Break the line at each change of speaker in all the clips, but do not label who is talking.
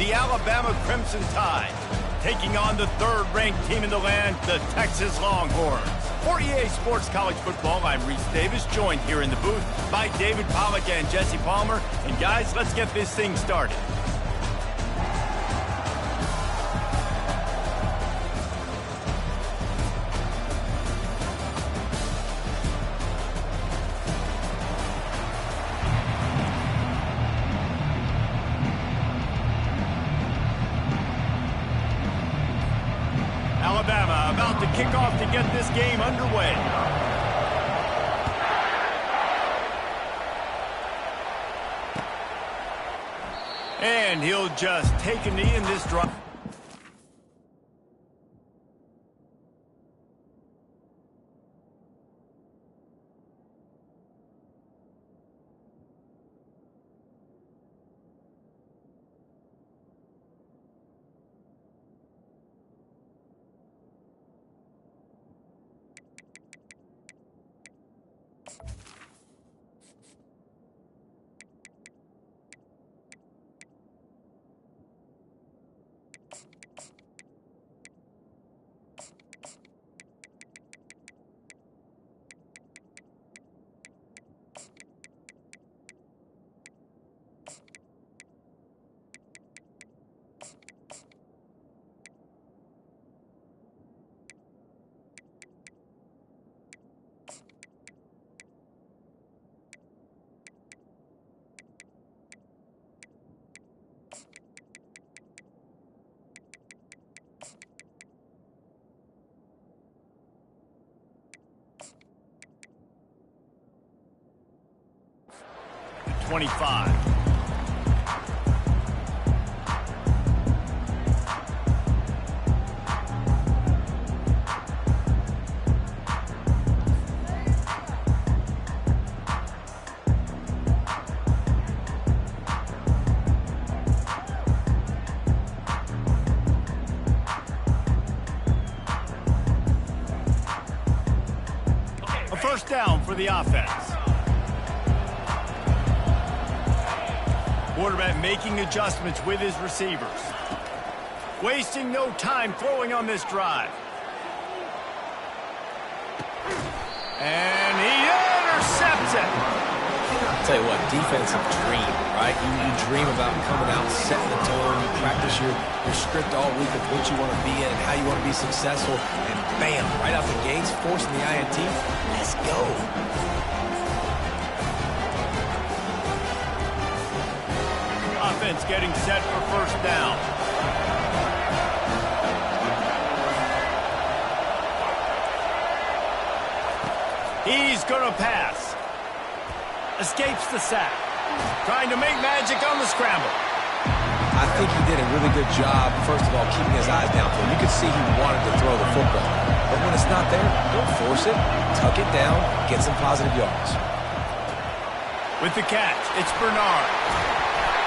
the Alabama Crimson Tide, taking on the third-ranked team in the land, the Texas Longhorns. For EA Sports College Football, I'm Reese Davis, joined here in the booth by David Pollack and Jesse Palmer. And guys, let's get this thing started. Alabama about to kick off to get this game underway. And he'll just take a knee in this drive. The 25. A first down for the offense. Quarterback making adjustments with his receivers. Wasting no time throwing on this drive. And he intercepts it.
I'll tell you what, defensive dream, right? You dream about coming out, setting the tone, you practice your script all week of what you want to be in and how you want to be successful, and bam, right out the gates, forcing the INT. Let's go.
Offense getting set for first down. He's going to pass. Escapes the sack. Trying to make magic on the scramble.
I think he did a really good job, first of all, keeping his eyes downfield. You could see he wanted to throw the football. But when it's not there, don't force it. Tuck it down. Get some positive yards.
With the catch, it's Bernard.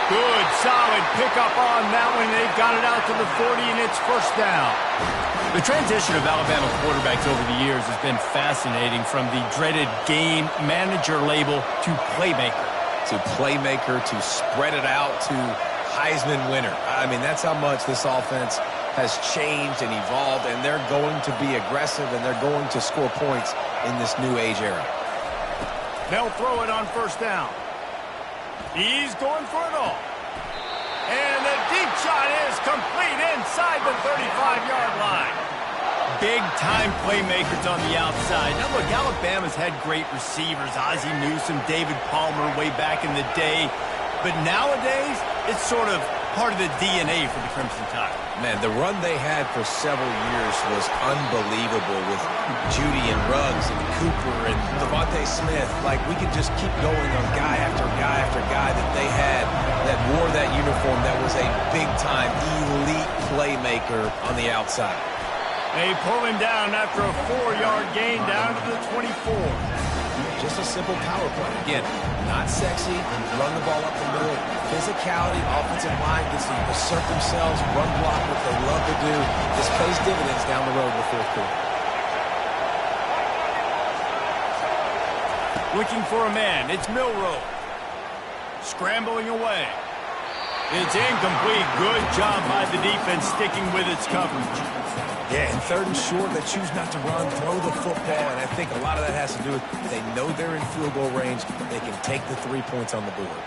Good, solid pickup on that one. They've got it out to the 40, and it's first down. The transition of Alabama quarterbacks over the years has been fascinating, from the dreaded game manager label to playmaker.
To playmaker, to spread it out, to Heisman winner. I mean, that's how much this offense has changed and evolved, and they're going to be aggressive, and they're going to score points in this new age era.
They'll throw it on first down. He's going for it all. And the deep shot is complete inside the 35-yard line. Big-time playmakers on the outside. Now, look, Alabama's had great receivers. Ozzie Newsome, David Palmer way back in the day. But nowadays, it's sort of part of the DNA for the Crimson Tide.
Man, the run they had for several years was unbelievable with Judy and Ruggs and Cooper and Devontae Smith. Like, we could just keep going on guy after guy after guy that they had that wore that uniform that was a big-time elite playmaker on the outside.
They pull him down after a 4-yard gain down to the 24.
Just a simple power play. Again, not sexy, run the ball up the middle, physicality, offensive line gets to assert themselves, run block, what they love to do. This pays dividends down the road in the fourth quarter.
Looking for a man, it's Milroe. Scrambling away. It's incomplete. Good job by the defense sticking with its coverage.
Yeah, and third and short, they choose not to run, throw the football, and I think a lot of that has to do with they know they're in field goal range. They can take the 3 points on the board.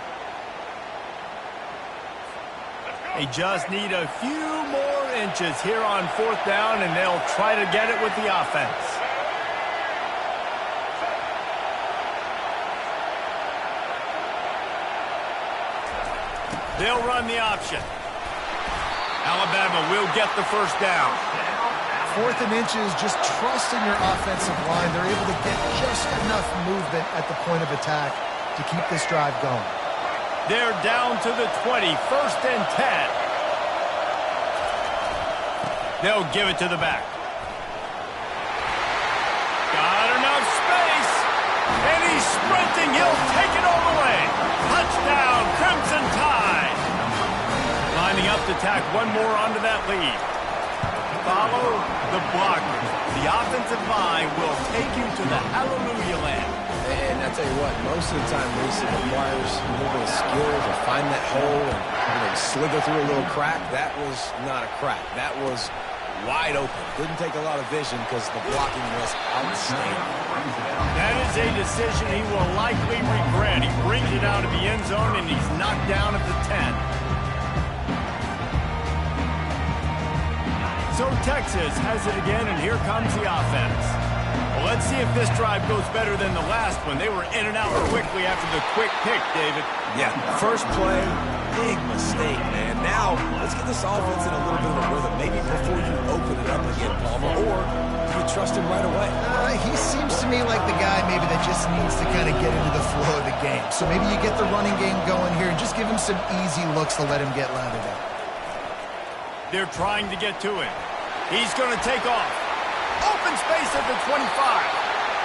They just need a few more inches here on fourth down, and they'll try to get it with the offense. They'll run the option. Alabama will get the first down.
4th and inches, just trust in your offensive line. They're able to get just enough movement at the point of attack to keep this drive going.
They're down to the 20, 1st and 10. They'll give it to the back. Got enough space, and he's sprinting. He'll take it all the way. Touchdown, Crimson Tide. Lining up to tack one more onto that lead. Follow the blocker. The offensive line will take you to the hallelujah land.
And I tell you what, most of the time, Reese, it requires a little bit of skill to find that hole and slither through a little crack. That was not a crack. That was wide open. Didn't take a lot of vision because the blocking was outstanding.
That is a decision he will likely regret. He brings it out of the end zone, and he's knocked down at the 10. So Texas has it again, and here comes the offense. Well, let's see if this drive goes better than the last one. They were in and out quickly after the quick pick, David.
Yeah, first play, big mistake, man. Now, let's get this offense in a little bit of a rhythm. Maybe before you open it up again, Palmer, or do you trust him right away?
He seems to me like the guy maybe that just needs to kind of get into the flow of the game. So maybe you get the running game going here and just give him some easy looks to let him get lathered up.
They're trying to get to him. He's going to take off. Open space at the 25.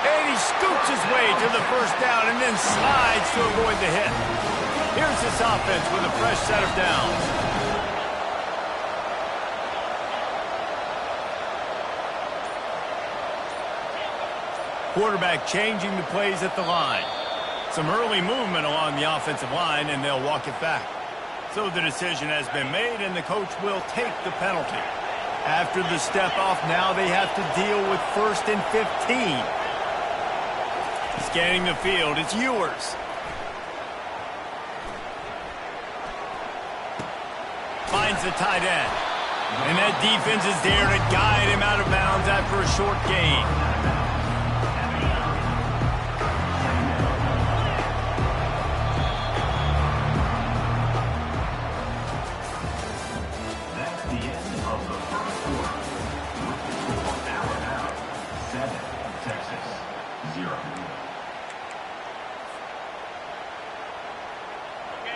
And he scoots his way to the first down and then slides to avoid the hit. Here's this offense with a fresh set of downs. Quarterback changing the plays at the line. Some early movement along the offensive line, and they'll walk it back. So the decision has been made, and the coach will take the penalty. After the step-off, now they have to deal with 1st and 15. Scanning the field, it's Ewers. Finds the tight end. And that defense is there to guide him out of bounds after a short gain.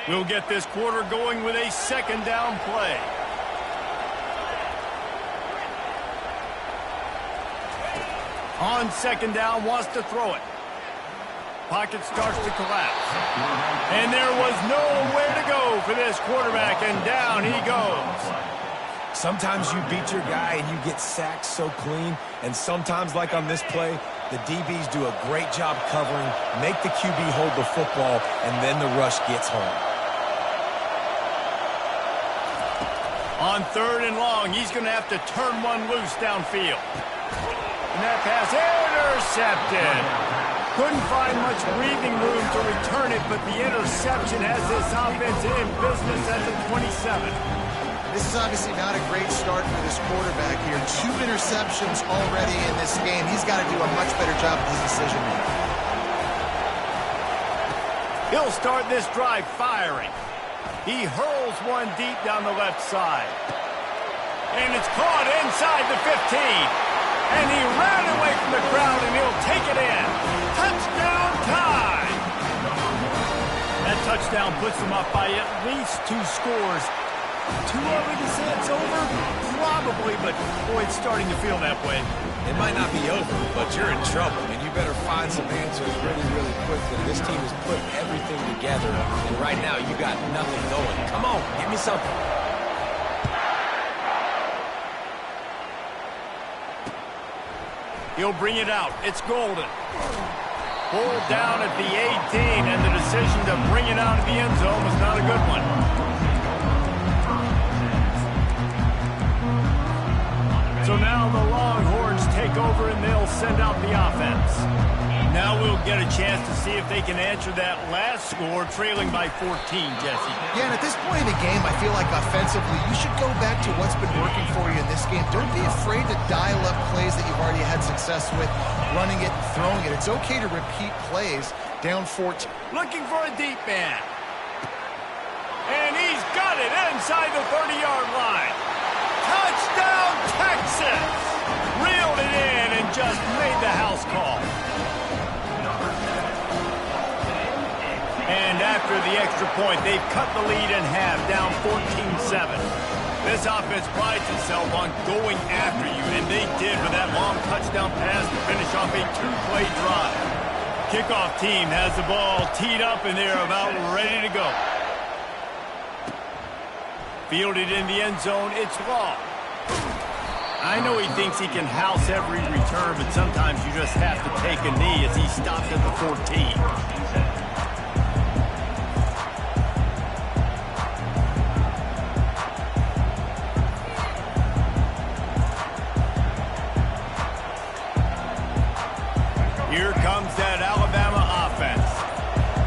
We'll get this quarter going with a 2nd down play. On 2nd down, wants to throw it. Pocket starts to collapse. And there was nowhere to go for this quarterback, and down he goes.
Sometimes you beat your guy and you get sacked so clean, and sometimes, like on this play, the DBs do a great job covering, make the QB hold the football, and then the rush gets home.
On 3rd and long, he's going to have to turn one loose downfield. And that pass intercepted. Couldn't find much breathing room to return it, but the interception has this offense in business at the 27.
This is obviously not a great start for this quarterback here. 2 interceptions already in this game. He's got to do a much better job of his decision-making.
He'll start this drive firing. He hurls one deep down the left side. And it's caught inside the 15. And he ran away from the crowd, and he'll take it in. Touchdown time! That touchdown puts them up by at least 2 scores. Too early to say it's over? Probably, but boy, it's starting to feel that way.
It might not be over, but you're in trouble, and you better find some answers really, really quickly. This team has put everything together, and right now you got nothing going. Come on, give me something.
He'll bring it out. It's Golden. Pulled down at the 18, and the decision to bring it out of the end zone was not a good one. So now the Longhorns take over and they'll send out the offense. Now we'll get a chance to see if they can answer that last score, trailing by 14, Jesse.
Yeah, and at this point in the game, I feel like offensively, you should go back to what's been working for you in this game. Don't be afraid to dial up plays that you've already had success with, running it and throwing it. It's okay to repeat plays down 14.
Looking for a deep man. And he's got it inside the 30-yard line. Touchdown, Texas! Reeled it in and just made the house call. And after the extra point, they've cut the lead in half, down 14-7. This offense prides itself on going after you, and they did with that long touchdown pass to finish off a two-play drive. Kickoff team has the ball teed up, and they're about ready to go. Fielded in the end zone, it's Law. I know he thinks he can house every return, but sometimes you just have to take a knee as he stopped at the 14. Here comes that Alabama offense.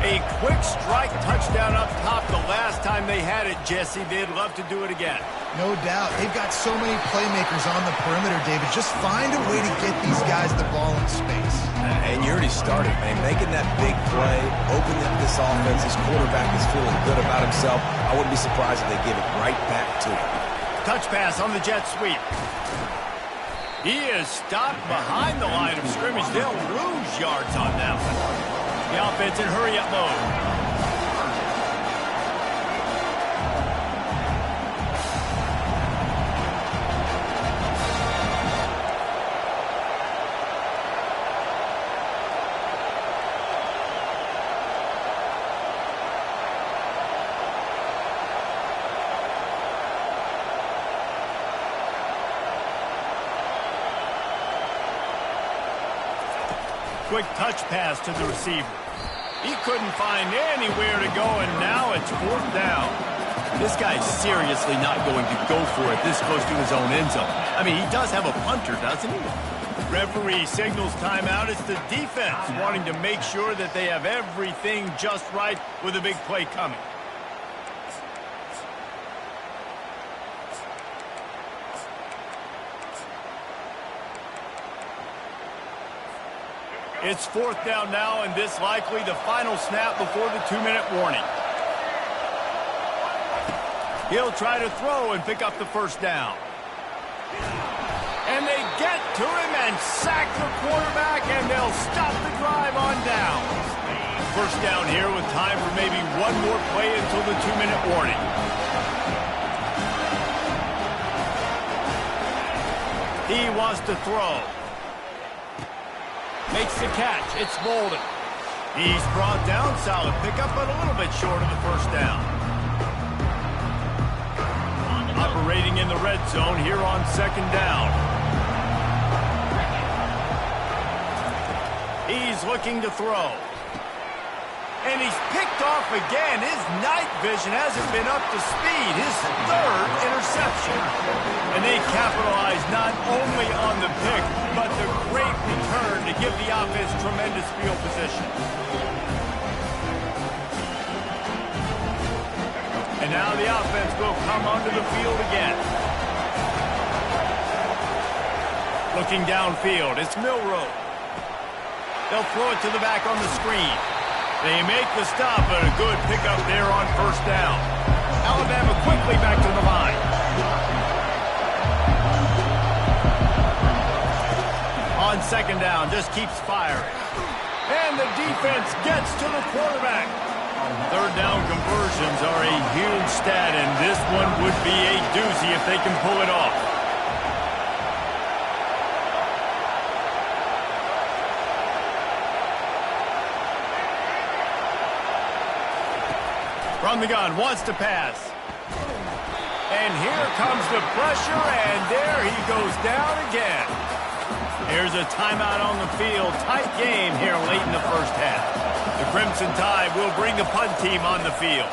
A quick strike touchdown up top the last time they had it, Jesse. They'd love to do it again.
No doubt. They've got so many playmakers on the perimeter, David. Just find a way to get these guys the ball in space.
And you already started, man. Making that big play, opening up this offense. His quarterback is feeling good about himself. I wouldn't be surprised if they give it right back to him.
Touch pass on the jet sweep. He is stopped behind the line of scrimmage. They'll lose yards on that one. The offense in hurry-up mode. Quick touch pass to the receiver. He couldn't find anywhere to go, and now it's fourth down. This guy's seriously not going to go for it this close to his own end zone. I mean, he does have a punter, doesn't he? Referee signals timeout. It's the defense wanting to make sure that they have everything just right with a big play coming. It's fourth down now, and this likely the final snap before the 2-minute warning. He'll try to throw and pick up the first down. And they get to him and sack the quarterback, and they'll stop the drive on down. First down here with time for maybe one more play until the 2-minute warning. He wants to throw. Makes the catch. It's Bolden. He's brought down. Solid pickup, but a little bit short of the first down. Operating in the red zone here on second down. He's looking to throw. And he's picked off again. His night vision hasn't been up to speed. His third interception. And they capitalize not only on the pick, but the great return to give the offense tremendous field position. And now the offense will come onto the field again. Looking downfield, it's Milroe. They'll throw it to the back on the screen. They make the stop, but a good pickup there on first down. Alabama quickly back to the line. On second down, just keeps firing. And the defense gets to the quarterback. Third down conversions are a huge stat, and this one would be a doozy if they can pull it off. From the gun, wants to pass. And here comes the pressure, and there he goes down again. Here's a timeout on the field. Tight game here late in the first half. The Crimson Tide will bring the punt team on the field.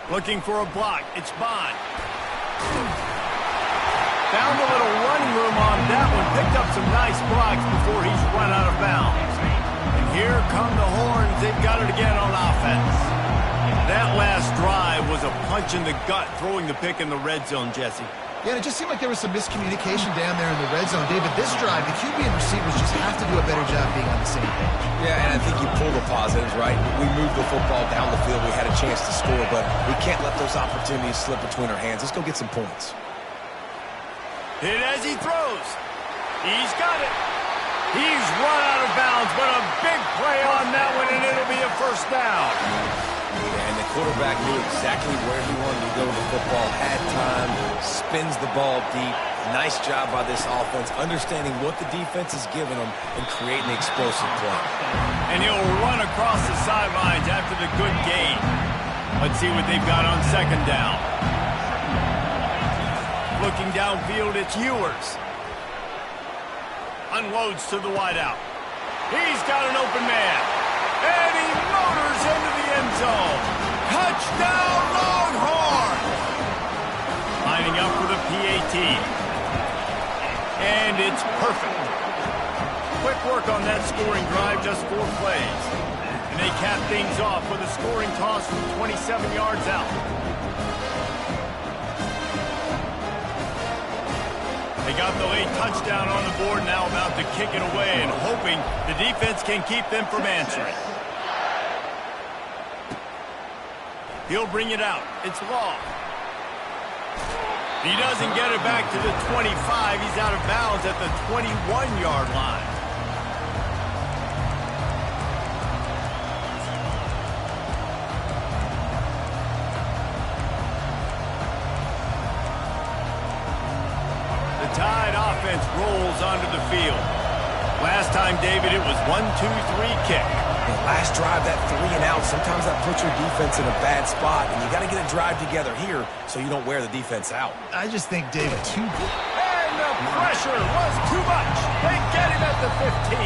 Looking for a block. It's Bond. Found a little running room on that one. Picked up some nice blocks before he's run out of bounds. And here come the horns. They've got it again on offense. That last drive was a punch in the gut, throwing the pick in the red zone, Jesse.
Yeah, and it just seemed like there was some miscommunication down there in the red zone. David, this drive, the QB and receivers just have to do a better job being on the same page.
Yeah, and I think you pull the positives, right? We moved the football down the field. We had a chance to score, but we can't let those opportunities slip between our hands. Let's go get some points.
Hit as he throws. He's got it. He's run out of bounds, but a big play on that one, and it'll be a first down.
And the quarterback knew exactly where he wanted to go with the football, had time, spins the ball deep. Nice job by this offense, understanding what the defense is giving them and creating an explosive play.
And he'll run across the sidelines after the good gain. Let's see what they've got on second down. Looking downfield, it's Ewers. Unloads to the wideout. He's got an open man. And he motors into the end zone. Touchdown, Longhorn! Lining up for the PAT. And it's perfect. Quick work on that scoring drive, just 4 plays. And they cap things off with a scoring toss from 27 yards out. They got the late touchdown on the board, now about to kick it away and hoping the defense can keep them from answering. He'll bring it out. It's Law. He doesn't get it back to the 25. He's out of bounds at the 21-yard line. Tide offense rolls onto the field. Last time, David, it was 1-2-3 kick.
And last drive, that 3 and out, sometimes that puts your defense in a bad spot, and you got to get a drive together here so you don't wear the defense out.
I just think, David, too good.
And the pressure was too much. They get him at the 15.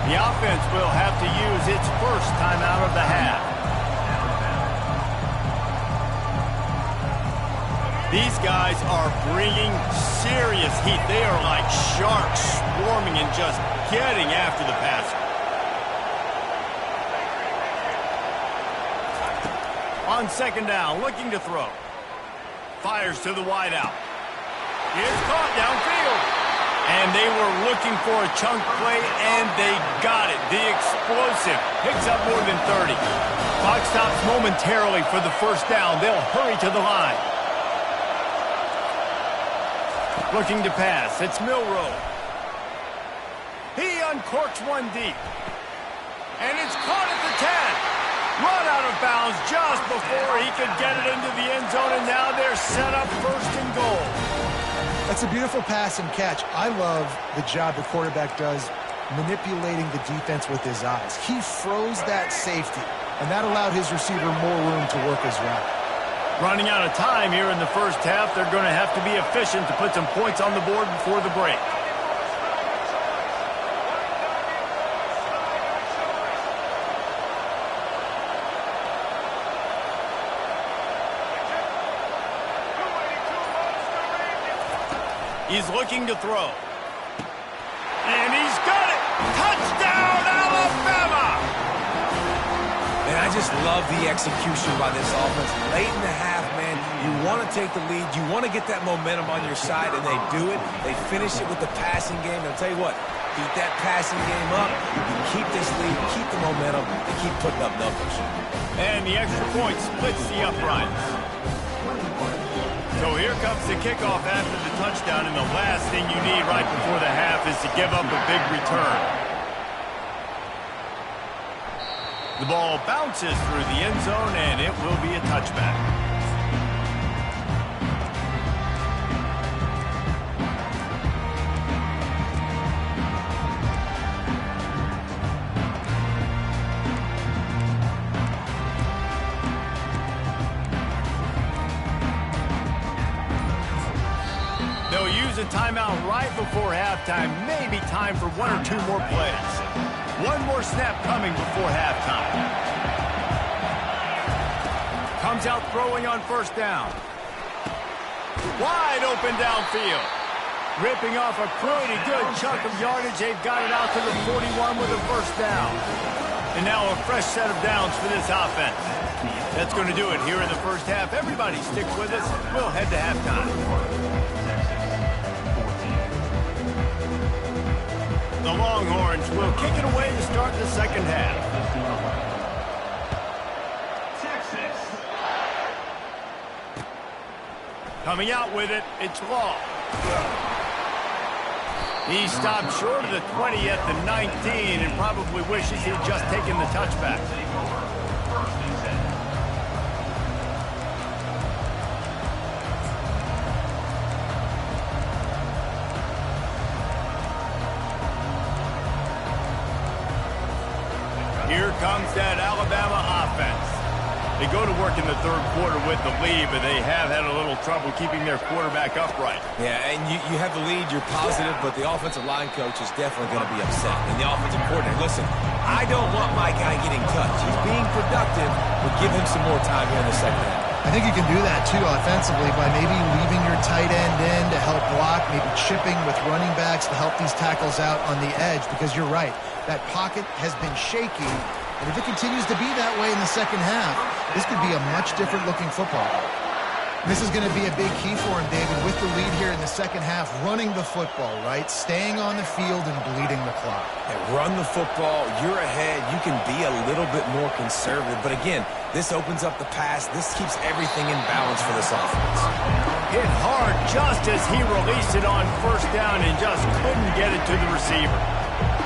The offense will have to use its first timeout of the half. These guys are bringing serious heat. They are like sharks swarming and just getting after the passer. On second down, looking to throw. Fires to the wideout. It's caught downfield. And they were looking for a chunk play, and they got it. The explosive picks up more than 30. Clock stops momentarily for the first down. They'll hurry to the line. Looking to pass. It's Milroe. He uncorks one deep. And it's caught at the 10. Run out of bounds just before he could get it into the end zone, and now they're set up first and goal.
That's a beautiful pass and catch. I love the job the quarterback does manipulating the defense with his eyes. He froze that safety, and that allowed his receiver more room to work his route.
Running out of time here in the first half. They're going to have to be efficient to put some points on the board before the break. He's looking to throw. And he's got it! Touchdown, Alabama!
And I just love the execution by this offense. Late in the half, man, you want to take the lead. You want to get that momentum on your side, and they do it. They finish it with the passing game. And I'll tell you what, keep that passing game up. You keep this lead, keep the momentum, and keep putting up numbers.
And the extra point splits the uprights. So here comes the kickoff after the touchdown, and the last thing you need right before the half is to give up a big return. The ball bounces through the end zone, and it will be a touchback. They'll use a timeout right before halftime. Maybe time for 1 or 2 more plays. One more snap coming before halftime. Comes out throwing on first down. Wide open downfield. Ripping off a pretty good chunk of yardage. They've got it out to the 41 with a first down. And now a fresh set of downs for this offense. That's going to do it here in the first half. Everybody stick with us. We'll head to halftime. The Longhorns will kick it away to start the second half. Coming out with it, it's Law. He stopped short of the 20 at the 19 and probably wishes he'd just taken the touchback. Here comes that Alabama offense. They go to work in the third quarter with the lead, but they have had a little trouble keeping their quarterback upright.
Yeah, and you have the lead, you're positive, but the offensive line coach is definitely going to be upset. And the offensive coordinator, listen, I don't want my guy getting touched. He's being productive, but give him some more time here in the second half.
I think you can do that, too, offensively, by maybe leaving your tight end in to help block, maybe chipping with running backs to help these tackles out on the edge, because you're right. That pocket has been shaky, and if it continues to be that way in the second half, this could be a much different-looking football. This is going to be a big key for him, David, with the lead here in the second half, running the football, right? Staying on the field and bleeding the clock.
And run the football, you're ahead, you can be a little bit more conservative. But again, this opens up the pass. This keeps everything in balance for this offense.
Hit hard just as he released it on first down and just couldn't get it to the receiver.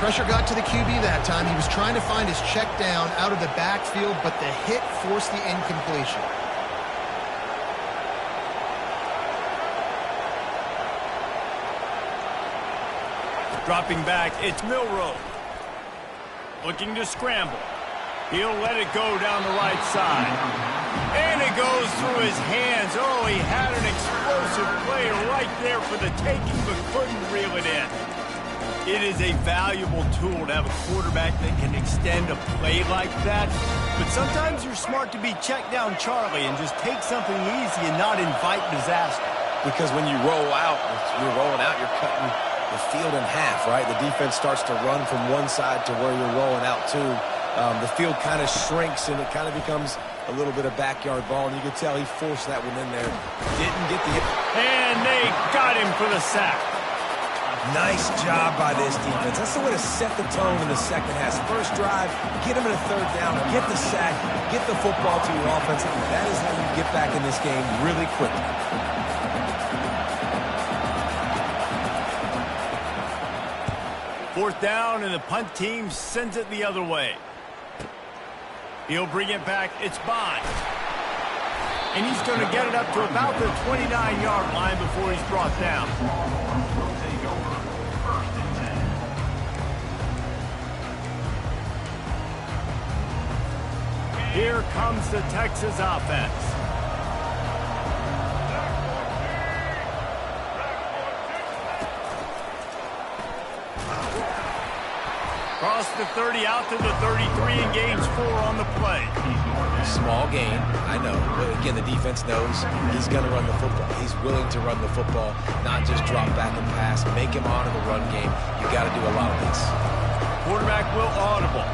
Pressure got to the QB that time. He was trying to find his check down out of the backfield, but the hit forced the incompletion.
Dropping back, it's Milroe. Looking to scramble. He'll let it go down the right side. And it goes through his hands. Oh, he had an explosive play right there for the taking, but couldn't reel it in. It is a valuable tool to have a quarterback that can extend a play like that. But sometimes you're smart to be check down Charlie and just take something easy and not invite disaster.
Because when you roll out, you're rolling out, you're cutting the field in half, right? The defense starts to run from one side to where you're rolling out to. The field kind of shrinks and it kind of becomes a little bit of backyard ball, and you could tell he forced that one in there. Didn't get the hit.
And they got him for the sack.
Nice job by this defense. That's the way to set the tone in the second half. First drive, get him in a third down, get the sack, get the football to your offense. That is how you get back in this game really quickly.
Fourth down, and the punt team sends it the other way. He'll bring it back. It's Bond. And he's going to get it up to about the 29-yard line before he's brought down. Here comes the Texas offense. Cross the 30 out to the 33 and gains 4 on the play.
Small gain, I know. But again, the defense knows he's going to run the football. He's willing to run the football, not just drop back and pass. Make him honor the run game. You got to do a lot of this.
Quarterback will audible.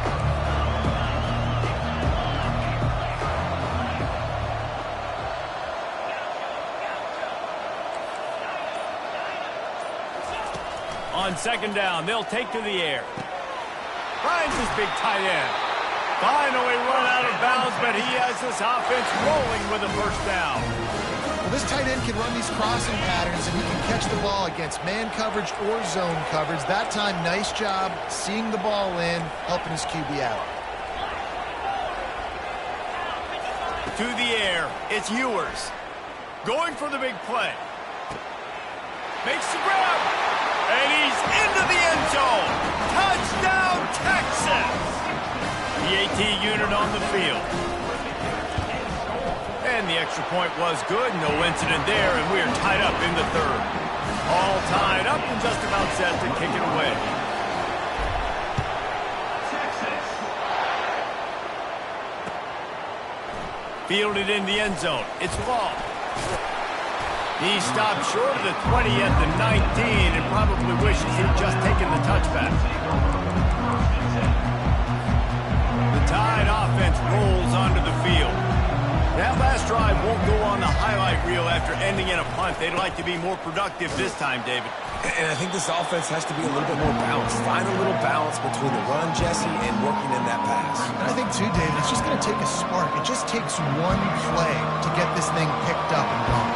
On second down, they'll take to the air. Finds his big tight end. Finally run out of bounds, but he has this offense rolling with a first down.
Well, this tight end can run these crossing patterns, and he can catch the ball against man coverage or zone coverage. That time, nice job seeing the ball in, helping his QB out.
To the air, it's Ewers. Going for the big play. Makes the grab. And he's into the end zone. Touchdown, Texas. The AT unit on the field. And the extra point was good. No incident there, and we're tied up in the third. All tied up and just about set to kick it away. Fielded in the end zone. It's Law. He stopped short of the 20 at the 19 and probably wishes he'd just taken the touchback. The Tide offense rolls onto the field. That last drive won't go on the highlight reel after ending in a punt. They'd like to be more productive this time, David.
And I think this offense has to be a little bit more balanced. Find a little balance between the run, Jesse, and working in that pass.
And I think, too, David, it's just going to take a spark. It just takes one play to get this thing picked up and going.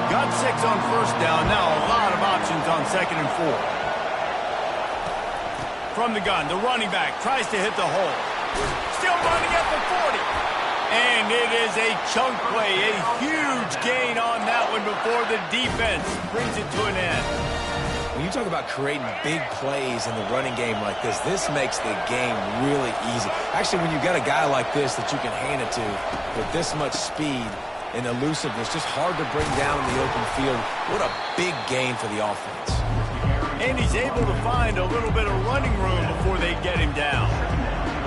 Got 6 on first down. Now a lot of options on 2nd and 4. From the gun, the running back tries to hit the hole. Still running at the 40. And it is a chunk play, a huge gain on that one before the defense brings it to an end.
When you talk about creating big plays in the running game like this makes the game really easy. Actually, when you've got a guy like this that you can hand it to with this much speed and elusiveness, just hard to bring down in the open field. What a big gain for the offense.
And he's able to find a little bit of running room before they get him down.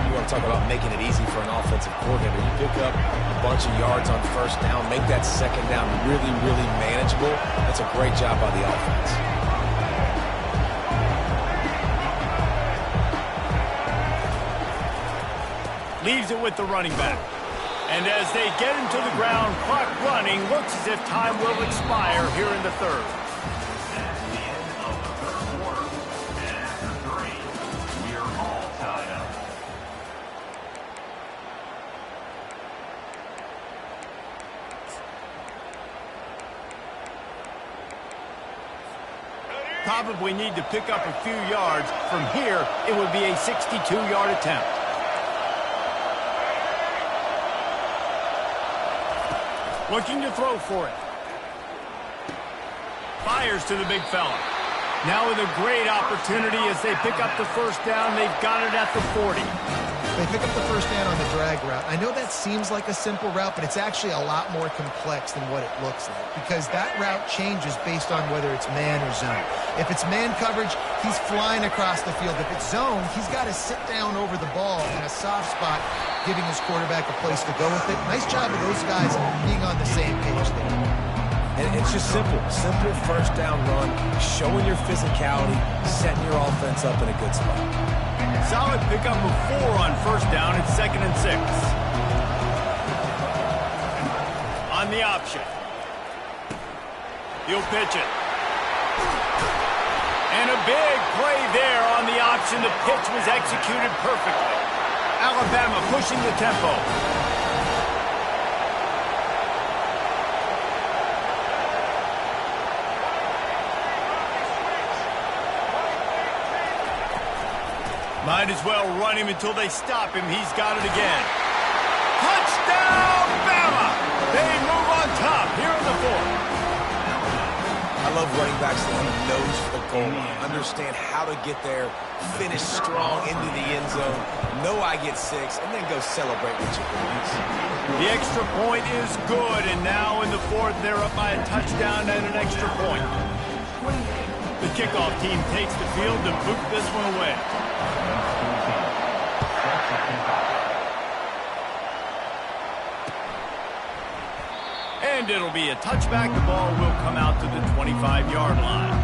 You want to talk about making it easy for an offensive coordinator. You pick up a bunch of yards on first down, make that second down really, really manageable. That's a great job by the offense.
Leaves it with the running back. And as they get him to the ground, clock running, looks as if time will expire here in the third. Probably need to pick up a few yards. From here, it would be a 62-yard attempt. Looking to throw for it. Fires to the big fella. Now with a great opportunity as they pick up the first down. They've got it at the 40.
They pick up the first down on the drag route. I know that seems like a simple route, but it's actually a lot more complex than what it looks like because that route changes based on whether it's man or zone. If it's man coverage, he's flying across the field. If it's zone, he's got to sit down over the ball in a soft spot, giving his quarterback a place to go with it. Nice job of those guys being on the same page there.
And it's just simple first down run, showing your physicality, setting your offense up in a good spot.
Solid pickup of 4 on first down. It's 2nd and 6. On the option. He'll pitch it. And a big play there on the option. The pitch was executed perfectly. Alabama pushing the tempo. Might as well run him until they stop him. He's got it again. Touchdown, Bama! They move on top here in the 4th.
I love running backs that have a nose for the goal line. Understand how to get there, finish strong into the end zone, know I get 6, and then go celebrate with your boys.
The extra point is good, and now in the 4th, they're up by a touchdown and an extra point. The kickoff team takes the field to boot this one away. And it'll be a touchback. The ball will come out to the 25-yard line.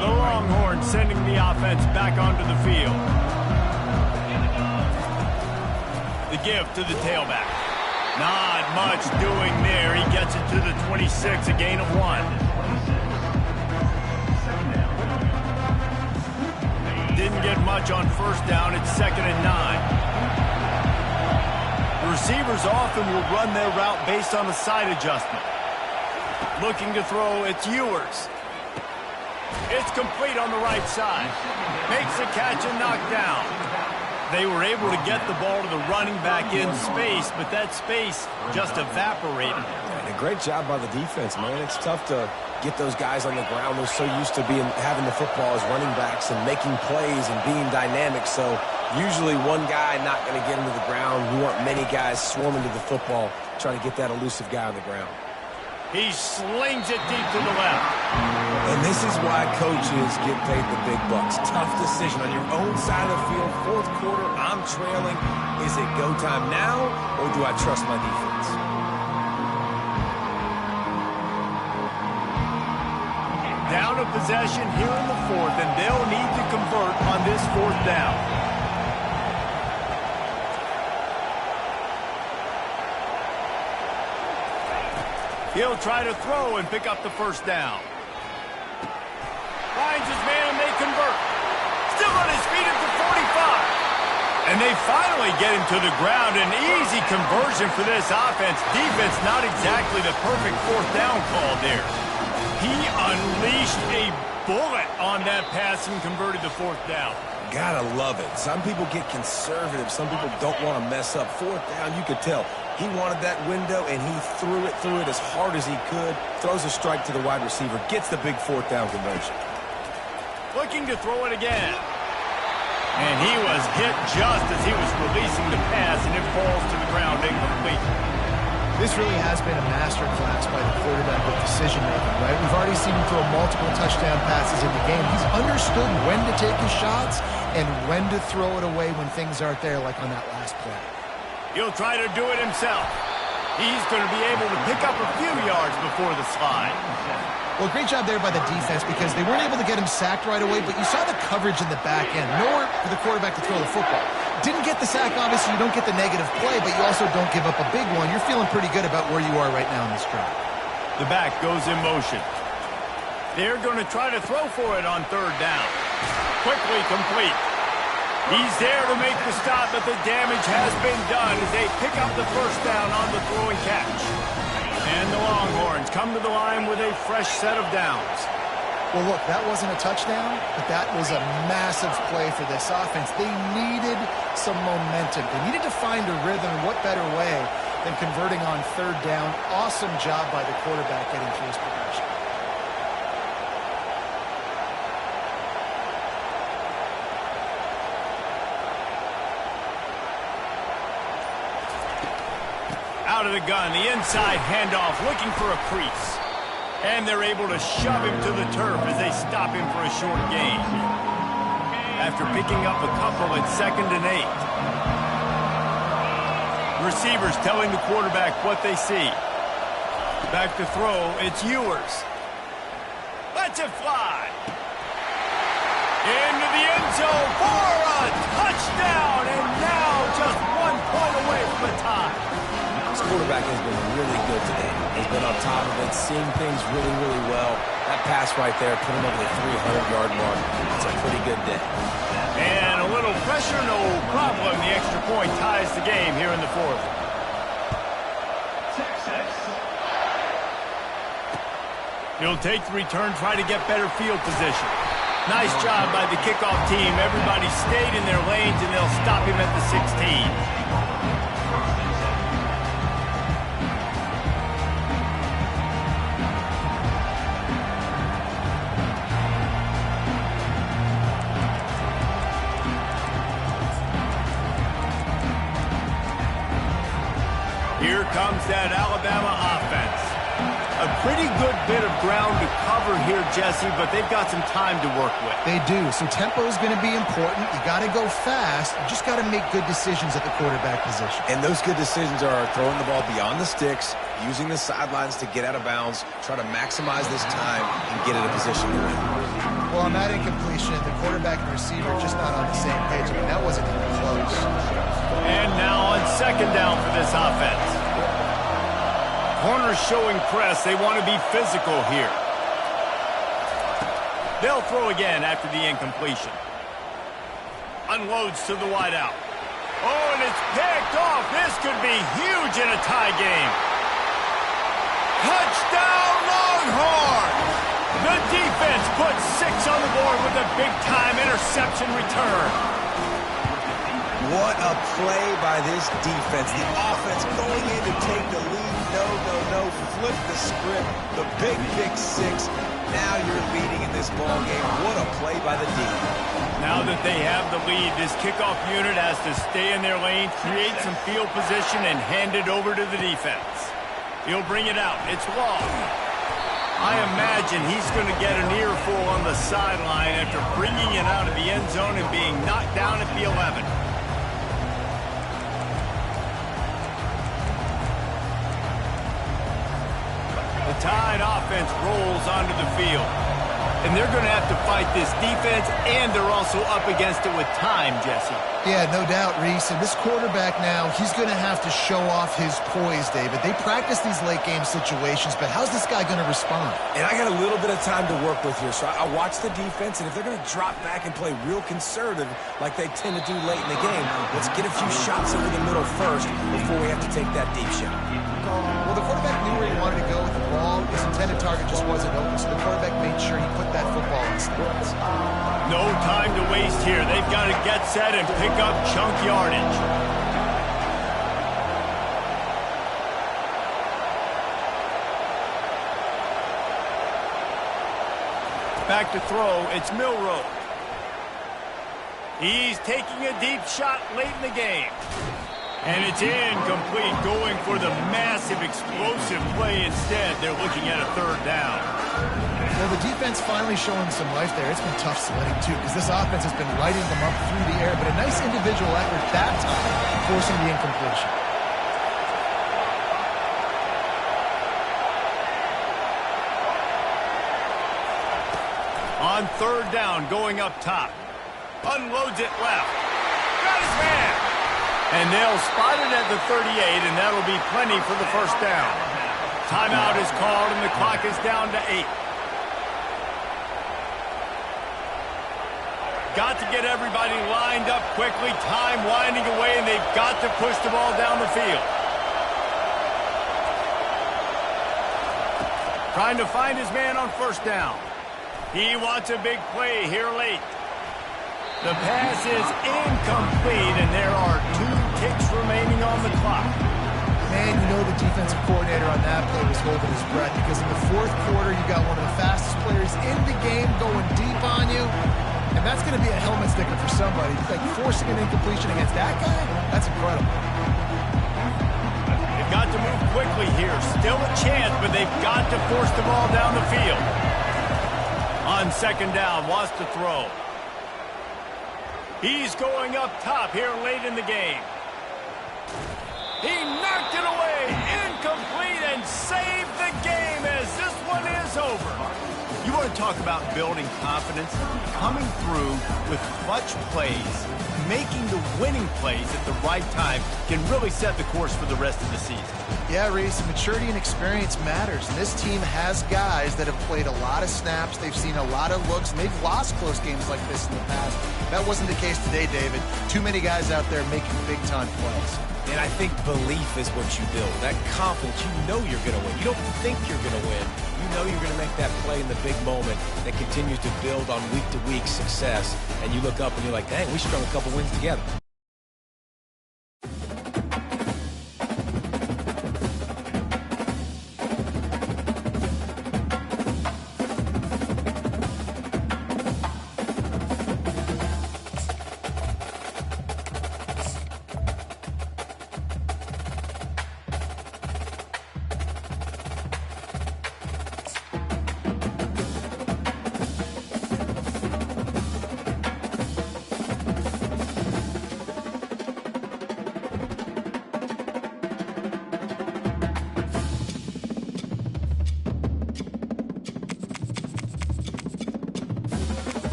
The Longhorns sending the offense back onto the field. The give to the tailback. Not much doing there. He gets it to the 26, a gain of 1. Didn't get much on first down. It's 2nd and 9. The receivers often will run their route based on a side adjustment. Looking to throw, it's Ewers. It's complete on the right side. Makes the catch and knocked down. They were able to get the ball to the running back in space, but that space just evaporated.
And a great job by the defense, man. It's tough to get those guys on the ground. They're so used to having the football as running backs and making plays and being dynamic. So usually one guy not going to get him to the ground. You want many guys swarming to the football, trying to get that elusive guy on the ground.
He slings it deep to the left.
And this is why coaches get paid the big bucks. Tough decision on your own side of the field. Fourth quarter, I'm trailing. Is it go time now, or do I trust my defense?
Down a possession here in the fourth, and they'll need to convert on this fourth down. He'll try to throw and pick up the first down. Finds his man and they convert. Still on his feet at the 45. And they finally get him to the ground. An easy conversion for this offense. Defense not exactly the perfect fourth down call there. He unleashed a bullet on that pass and converted the fourth down.
Gotta love it. Some people get conservative. Some people don't want to mess up. Fourth down, you could tell. He wanted that window, and he threw it as hard as he could. Throws a strike to the wide receiver. Gets the big fourth down conversion.
Looking to throw it again. And he was hit just as he was releasing the pass, and it falls to the ground incomplete.
This really has been a masterclass by the quarterback with decision-making, right? We've already seen him throw multiple touchdown passes in the game. He's understood when to take his shots and when to throw it away when things aren't there, like on that last play.
He'll try to do it himself. He's going to be able to pick up a few yards before the slide.
Well, great job there by the defense because they weren't able to get him sacked right away, but you saw the coverage in the back end. Nowhere for the quarterback to throw the football. Didn't get the sack, obviously. You don't get the negative play, but you also don't give up a big one. You're feeling pretty good about where you are right now in this drive.
The back goes in motion. They're going to try to throw for it on third down. Quickly complete. He's there to make the stop, but the damage has been done as they pick up the first down on the throw and catch. And the Longhorns come to the line with a fresh set of downs.
Well, look, that wasn't a touchdown, but that was a massive play for this offense. They needed some momentum. They needed to find a rhythm, and what better way than converting on third down. Awesome job by the quarterback getting through his progression.
Out of the gun, the inside handoff, looking for a crease. And they're able to shove him to the turf as they stop him for a short gain. After picking up a couple at 2nd and 8. Receivers telling the quarterback what they see. Back to throw, it's Ewers. Lets it fly. Into the end zone for a touchdown, and now just 1 point away from a tie.
This quarterback has been really good today. He's been on top of it, seeing things really, really well. That pass right there put him over the 300-yard mark. It's a pretty good day.
And a little pressure, no problem. The extra point ties the game here in the fourth. He'll take the return, try to get better field position. Nice job by the kickoff team. Everybody stayed in their lanes, and they'll stop him at the 16. Here comes that Alabama offense. A pretty good bit of ground to cover here, Jesse, but they've got some time to work with.
They do, so tempo is going to be important. You got to go fast. You just got to make good decisions at the quarterback position.
And those good decisions are throwing the ball beyond the sticks, using the sidelines to get out of bounds, try to maximize this time, and get in a position to win.
Well, on that incompletion, the quarterback and receiver just not on the same page. I mean, that wasn't even close.
And now on 2nd down for this offense. Corners showing press. They want to be physical here. They'll throw again after the incompletion. Unloads to the wideout. Oh, and it's picked off. This could be huge in a tie game. Touchdown, Longhorns! The defense puts 6 on the board with a big-time interception return.
What a play by this defense. The offense going in to take the lead. No. Flip the script. The big 6. Now you're leading in this ball game. What a play by the D.
Now that they have the lead, this kickoff unit has to stay in their lane, create some field position, and hand it over to the defense. He'll bring it out. It's long. I imagine he's going to get an earful on the sideline after bringing it out of the end zone and being knocked down at the 11. The Tide offense rolls onto the field. And they're going to have to fight this defense, and they're also up against it with time, Jesse.
Yeah, no doubt, Reese. And this quarterback now, he's going to have to show off his poise, David. They practice these late-game situations, but how's this guy going to respond?
And I got a little bit of time to work with here, so I watch the defense, and if they're going to drop back and play real conservative like they tend to do late in the game, let's get a few shots over the middle first before we have to take that deep shot.
Well, the quarterback knew where he wanted to go with the ball. His intended target just wasn't open, so the quarterback made sure he put that football in stance.
No time to waste here. They've got to get set and pick up chunk yardage. Back to throw, it's Milroe. He's taking a deep shot late in the game. And it's incomplete, going for the massive explosive play instead. They're looking at a third down.
Well, the defense finally showing some life there. It's been tough sledding, too, because this offense has been riding them up through the air. But a nice individual effort that time, forcing the incompletion.
On third down, going up top. Unloads it left. Got his man. And they'll spot it at the 38, and that'll be plenty for the first down. Timeout is called, and the clock is down to 8. Got to get everybody lined up quickly. Time winding away, and they've got to push the ball down the field. Trying to find his man on first down. He wants a big play here late. The pass is incomplete, and there are 2 ticks remaining on the clock.
Man, you know the defensive coordinator on that play was holding his breath, because in the fourth quarter, you got one of the fastest players in the game going deep on you, and that's going to be a helmet sticker for somebody. Like forcing an incompletion against that guy, that's incredible.
They've got to move quickly here. Still a chance, but they've got to force the ball down the field. On second down, wants to throw. He's going up top here late in the game. He knocked it away, incomplete, and saved the game as this one is over. You want to talk about building confidence? Coming through with clutch plays, making the winning plays at the right time can really set the course for the rest of the season.
Yeah, Reese, maturity and experience matters. And this team has guys that have played a lot of snaps. They've seen a lot of looks, and they've lost close games like this in the past. That wasn't the case today, David. Too many guys out there making big-time plays.
And I think belief is what you build. That confidence, you know you're going to win. You don't think you're going to win. You know you're going to make that play in the big moment that continues to build on week-to-week success. And you look up and you're like, dang, we strung a couple wins together.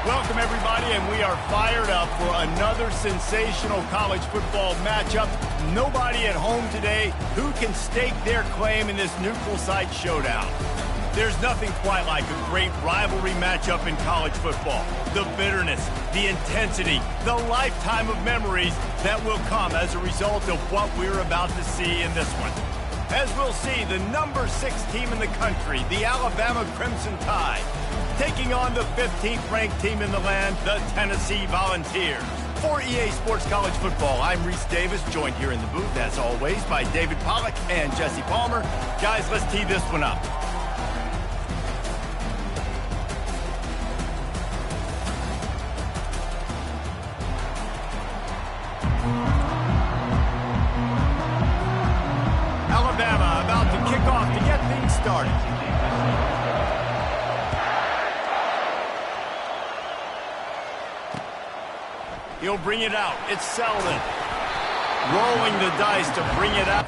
Welcome, everybody, and we are fired up for another sensational college football matchup. Nobody at home today who can stake their claim in this neutral site showdown. There's nothing quite like a great rivalry matchup in college football. The bitterness, the intensity, the lifetime of memories that will come as a result of what we're about to see in this one. As we'll see, the number 6 team in the country, the Alabama Crimson Tide, taking on the 15th ranked team in the land, the Tennessee Volunteers. For EA Sports College Football, I'm Reese Davis, joined here in the booth, as always, by David Pollack and Jesse Palmer. Guys, let's tee this one up. Alabama about to kick off to get things started. He'll bring it out. It's Selden. Rolling the dice to bring it out.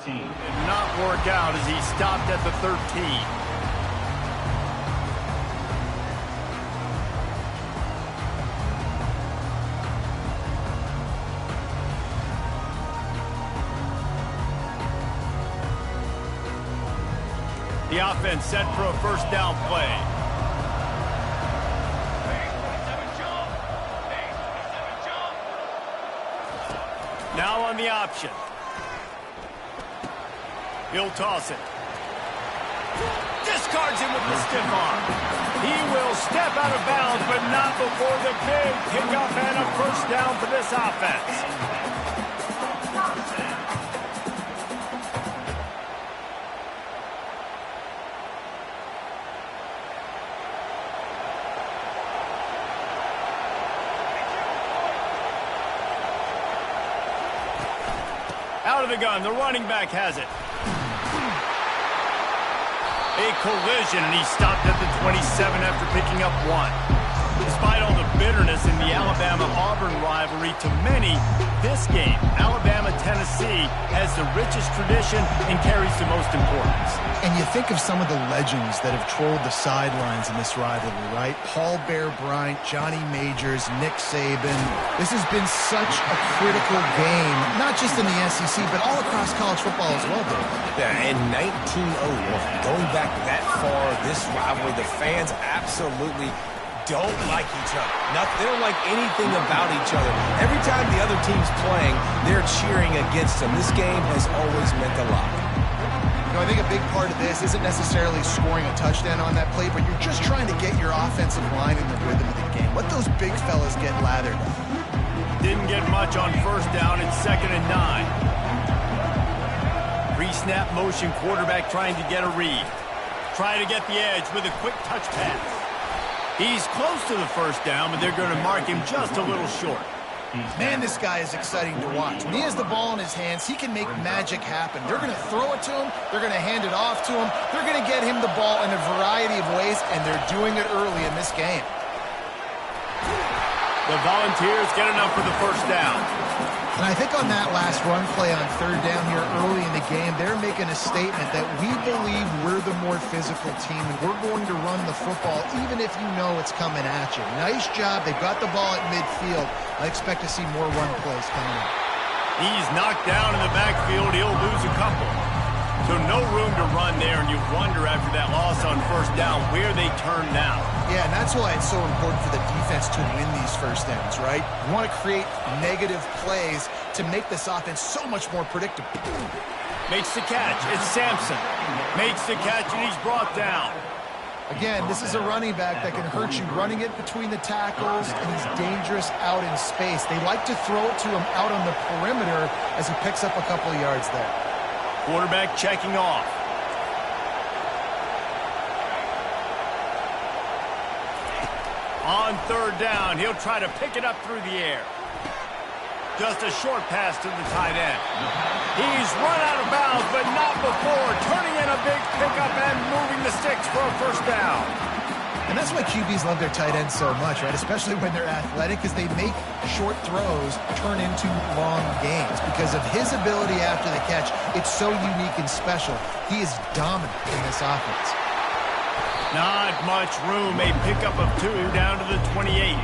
Did not work out as he stopped at the 13. The offense set for a first down play. Now on the option. He'll toss it. Discards him with the stiff arm. He will step out of bounds, but not before the big pickup and a first down for this offense. Out of the gun, the running back has it. A collision, and he stopped at the 27 after picking up 1. Despite all the bitterness in the Alabama-Auburn rivalry, to many, this game, Alabama-Tennessee, has the richest tradition and carries the most importance.
And you think of some of the legends that have trolled the sidelines in this rivalry, right? Paul Bear Bryant, Johnny Majors, Nick Saban. This has been such a critical game, not just in the SEC, but all across college football as well, Dave.
Yeah, in 1901, going back that far, this rivalry, the fans absolutely don't like each other. They don't like anything about each other. Every time the other team's playing, they're cheering against them. This game has always meant a lot.
You know, I think a big part of this isn't necessarily scoring a touchdown on that play, but you're just trying to get your offensive line in the rhythm of the game. Let those big fellas get lathered up.
Didn't get much on first down. It's 2nd and 9. Pre-snap motion quarterback trying to get a read. Try to get the edge with a quick touch pass. He's close to the first down, but they're going to mark him just a little short.
Man, this guy is exciting to watch. When he has the ball in his hands, he can make magic happen. They're going to throw it to him. They're going to hand it off to him. They're going to get him the ball in a variety of ways, and they're doing it early in this game.
The Volunteers get enough for the first down.
And I think on that last run play on third down here early in the game, they're making a statement that we believe we're the more physical team and we're going to run the football even if you know it's coming at you. Nice job. They've got the ball at midfield. I expect to see more run plays coming up.
He's knocked down in the backfield. He'll lose a couple. So no room to run there, and you wonder after that loss on first down where they turn now.
Yeah, and that's why it's so important for the defense to win these first downs, right? You want to create negative plays to make this offense so much more predictable.
Makes the catch. It's Sampson. Makes the catch, and he's brought down.
Again, this is a running back that can hurt you running it between the tackles, and he's dangerous out in space. They like to throw it to him out on the perimeter as he picks up a couple of yards there.
Quarterback checking off. On third down, he'll try to pick it up through the air. Just a short pass to the tight end. He's run out of bounds, but not before turning in a big pickup and moving the sticks for a first down.
And that's why QBs love their tight ends so much, right? Especially when they're athletic, because they make short throws turn into long gains. Because of his ability after the catch, it's so unique and special. He is dominant in this offense.
Not much room. A pickup of 2 down to the 28.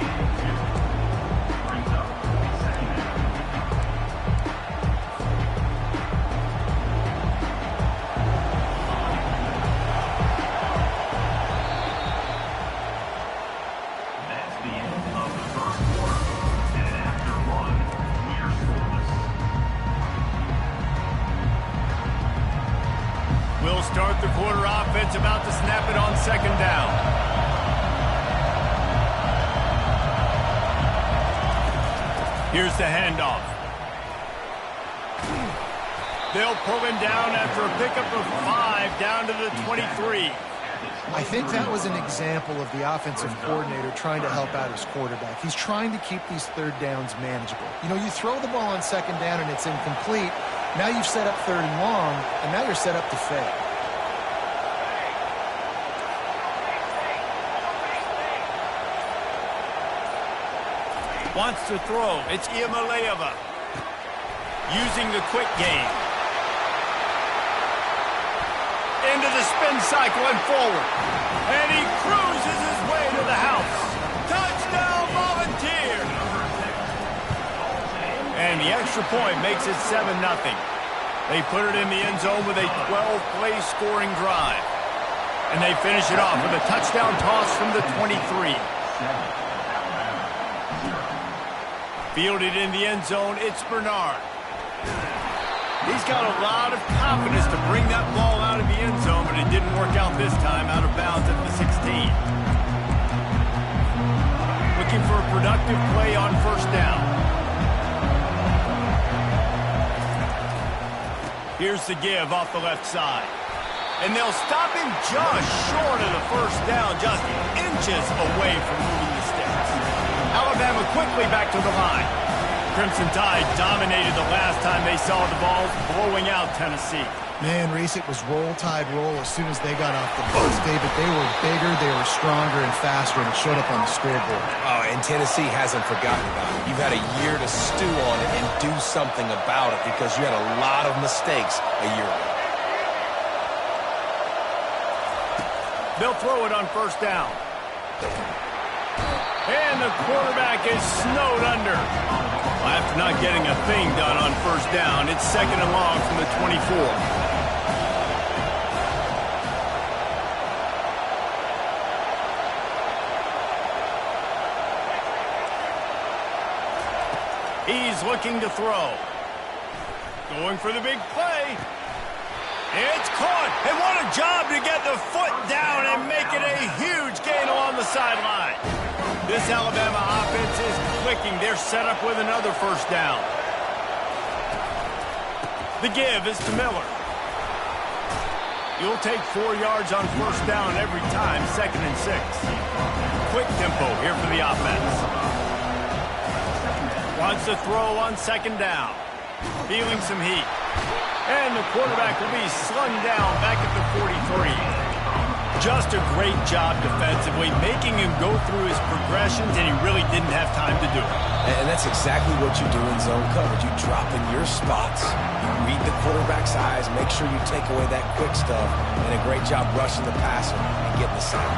Start the quarter offense, about to snap it on second down. Here's the handoff. They'll pull him down after a pickup of 5 down to the 23.
I think that was an example of the offensive coordinator trying to help out his quarterback. He's trying to keep these third downs manageable. You know, you throw the ball on second down and it's incomplete. Now you've set up third and long, and now you're set up to fail.
Wants to throw. It's Iamaleava. Using the quick game. Into the spin cycle and forward. And he cruises his way to the house. Touchdown, Volunteer! And the extra point makes it 7-0. They put it in the end zone with a 12-play scoring drive. And they finish it off with a touchdown toss from the 23. Fielded in the end zone, it's Bernard. He's got a lot of confidence to bring that ball out of the end zone, but it didn't work out this time, out of bounds at the 16. Looking for a productive play on first down. Here's the give off the left side. And they'll stop him just short of the first down, just inches away from moving the sticks. Alabama quickly back to the line. Crimson Tide dominated the last time they saw the Vols, blowing out Tennessee.
Man, Reese, it was roll tide roll as soon as they got off the bus, David. They were bigger, they were stronger and faster, and it showed up on the scoreboard.
Oh, and Tennessee hasn't forgotten about it. You've had a year to stew on it and do something about it because you had a lot of mistakes a year ago.
They'll throw it on first down. And the quarterback is snowed under. Well, after not getting a thing done on first down, it's second and long from the 24. He's looking to throw. Going for the big play. It's caught. And what a job to get the foot down and make it a huge gain along the sideline. This Alabama offense is clicking. They're set up with another first down. The give is to Miller. You'll take 4 yards on first down every time, second and 6. Quick tempo here for the offense. Wants to throw on second down. Feeling some heat. And the quarterback will be slung down back at the 43. Just a great job defensively, making him go through his progressions, and he really didn't have time to do it.
And that's exactly what you do in zone coverage. You drop in your spots, you read the quarterback's eyes, make sure you take away that quick stuff, and a great job rushing the passer and getting the sack.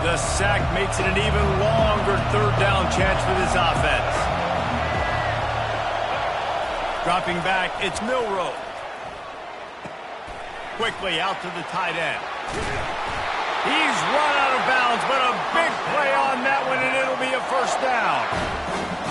The sack makes it an even longer third down chance for this offense. Dropping back, it's Milroe. Quickly out to the tight end. He's run out of bounds, but a big play on that one, and it'll be a first down.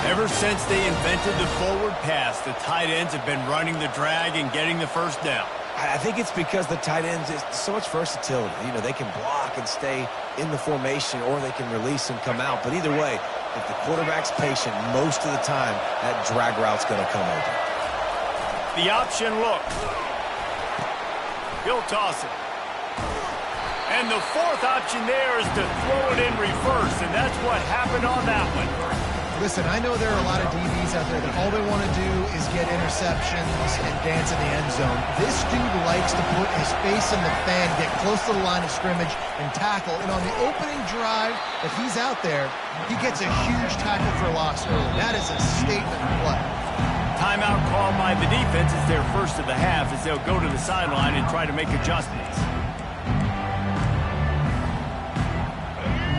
Ever since they invented the forward pass, the tight ends have been running the drag and getting the first down.
I think it's because the tight ends is so much versatility. You know, they can block and stay in the formation, or they can release and come out. But either way, if the quarterback's patient, most of the time, that drag route's going to come over.
The option look. He'll toss it. And the fourth option there is to throw it in reverse, and that's what happened on that one.
Listen, I know there are a lot of DBs out there that all they want to do is get interceptions and dance in the end zone. This dude likes to put his face in the fan, get close to the line of scrimmage, and tackle. And on the opening drive, if he's out there, he gets a huge tackle for loss early. That is a statement play.
Timeout call by the defense is their first of the half as they'll go to the sideline and try to make adjustments.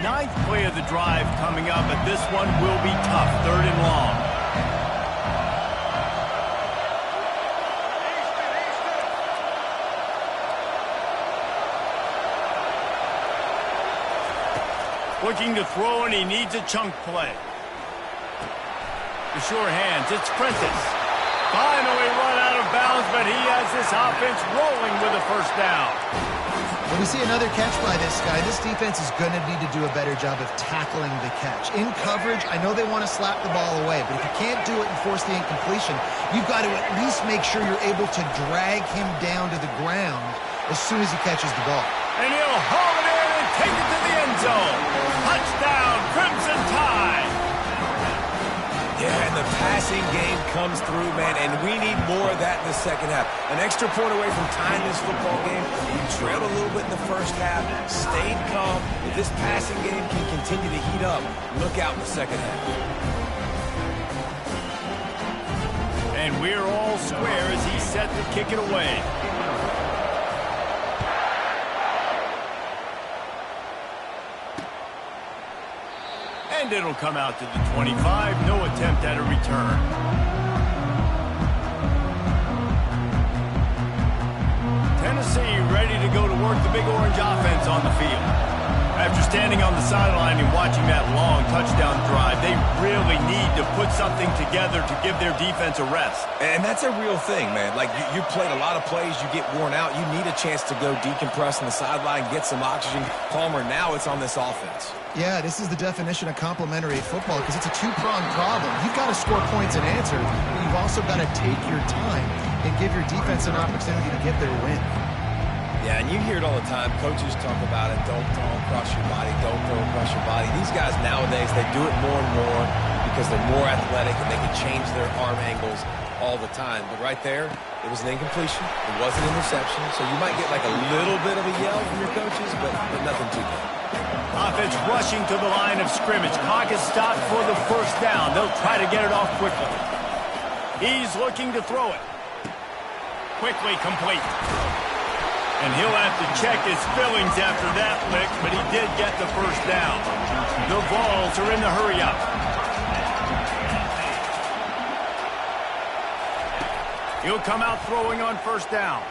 Ninth play of the drive coming up, but this one will be tough, third and long. Looking to throw, and he needs a chunk play. The sure hands, it's Prentice. Finally run out of bounds, but he has this offense rolling with a first down.
When we see another catch by this guy, this defense is going to need to do a better job of tackling the catch. In coverage, I know they want to slap the ball away, but if you can't do it and force the incompletion, you've got to at least make sure you're able to drag him down to the ground as soon as he catches the ball.
And he'll haul it in and take it to the end zone. Touchdown, Crimson Tide.
Yeah, and the passing game comes through, man, and we need more of that in the second half. An extra point away from tying this football game. We trailed a little bit in the first half, stayed calm. If this passing game can continue to heat up, look out in the second half.
And we're all square as he's set to kick it away. And it'll come out to the 25. No attempt at a return. Tennessee ready to go to work the Big Orange offense on the field. After standing on the sideline and watching that long touchdown drive, they really need to put something together to give their defense a rest.
And that's a real thing, man. Like, you played a lot of plays, you get worn out, you need a chance to go decompress on the sideline, get some oxygen. Palmer, now it's on this offense.
Yeah, this is the definition of complementary football because it's a two-pronged problem. You've got to score points and answer, but you've also got to take your time and give your defense an opportunity to get their win.
Yeah, and you hear it all the time. Coaches talk about it. Don't throw across your body. Don't throw across your body. These guys nowadays, they do it more and more because they're more athletic and they can change their arm angles all the time. But right there, it was an incompletion. It was an interception. So you might get like a little bit of a yell from your coaches, but nothing too bad.
Offense rushing to the line of scrimmage. Clock is stopped for the first down. They'll try to get it off quickly. He's looking to throw it. Quickly complete. And he'll have to check his fillings after that lick, but he did get the first down. The Vols are in the hurry-up. He'll come out throwing on first down.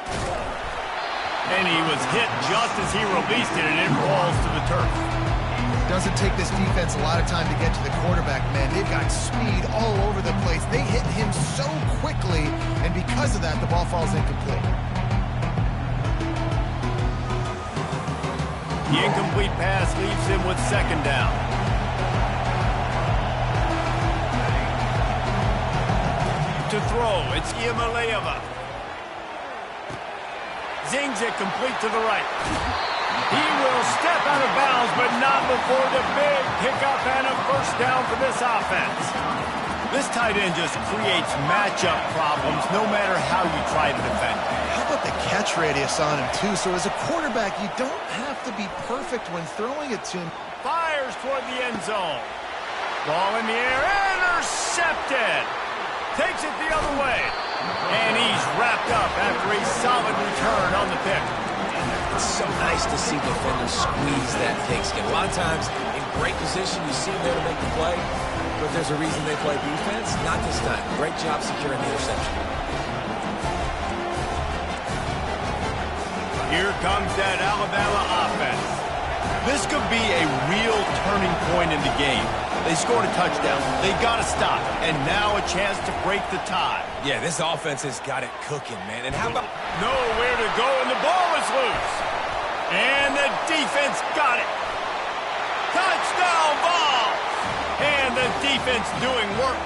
And he was hit just as he released it, and it falls to the turf.
Doesn't take this defense a lot of time to get to the quarterback, man. They've got speed all over the place. They hit him so quickly, and because of that, the ball falls incomplete.
The incomplete pass leaves him with second down. To throw, it's Iamaleava. Zings it complete to the right. He will step out of bounds, but not before the big pickup and a first down for this offense. This tight end just creates matchup problems no matter how you try to defend.
How about the catch radius on him, too. So as a quarterback, you don't have to be perfect when throwing it to him.
Fires toward the end zone. Ball in the air, intercepted. Takes it the other way. And he's wrapped up after a solid return on the pick.
It's so nice to see defenders squeeze that pigskin. A lot of times, in great position, you see them there to make the play, but there's a reason they play defense. Not this time. Great job securing the interception.
Here comes that Alabama offense. This could be a real turning point in the game. They scored a touchdown. They got to stop. And now a chance to break the tie.
Yeah, this offense has got it cooking, man. And how about...
Nowhere to go, and the ball is loose. And the defense got it. Touchdown ball. And the defense doing work.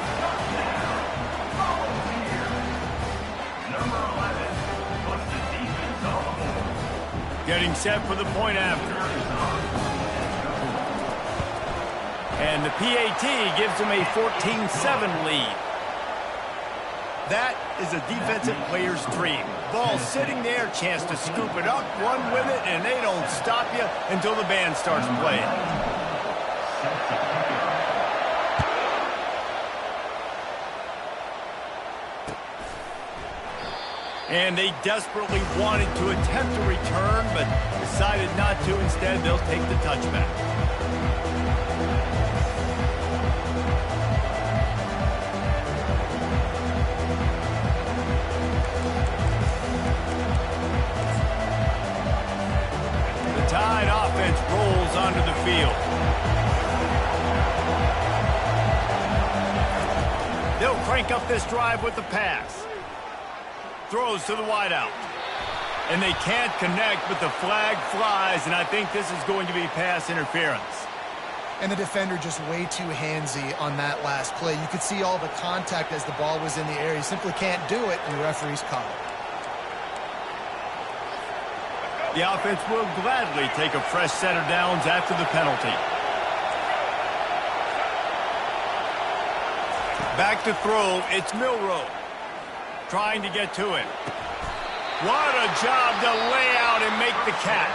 Getting set for the point after. And the PAT gives them a 14-7 lead. That is a defensive player's dream. Ball sitting there, chance to scoop it up, run with it, and they don't stop you until the band starts playing. And they desperately wanted to attempt a return, but decided not to. Instead, they'll take the touchback. The Tide offense rolls onto the field. They'll crank up this drive with the pass. Throws to the wideout. And they can't connect, but the flag flies, and I think this is going to be pass interference.
And the defender just way too handsy on that last play. You could see all the contact as the ball was in the air. He simply can't do it, and the referee's caught it.
The offense will gladly take a fresh set of downs after the penalty. Back to throw, it's Milroe. Trying to get to it. What a job to lay out and make the catch.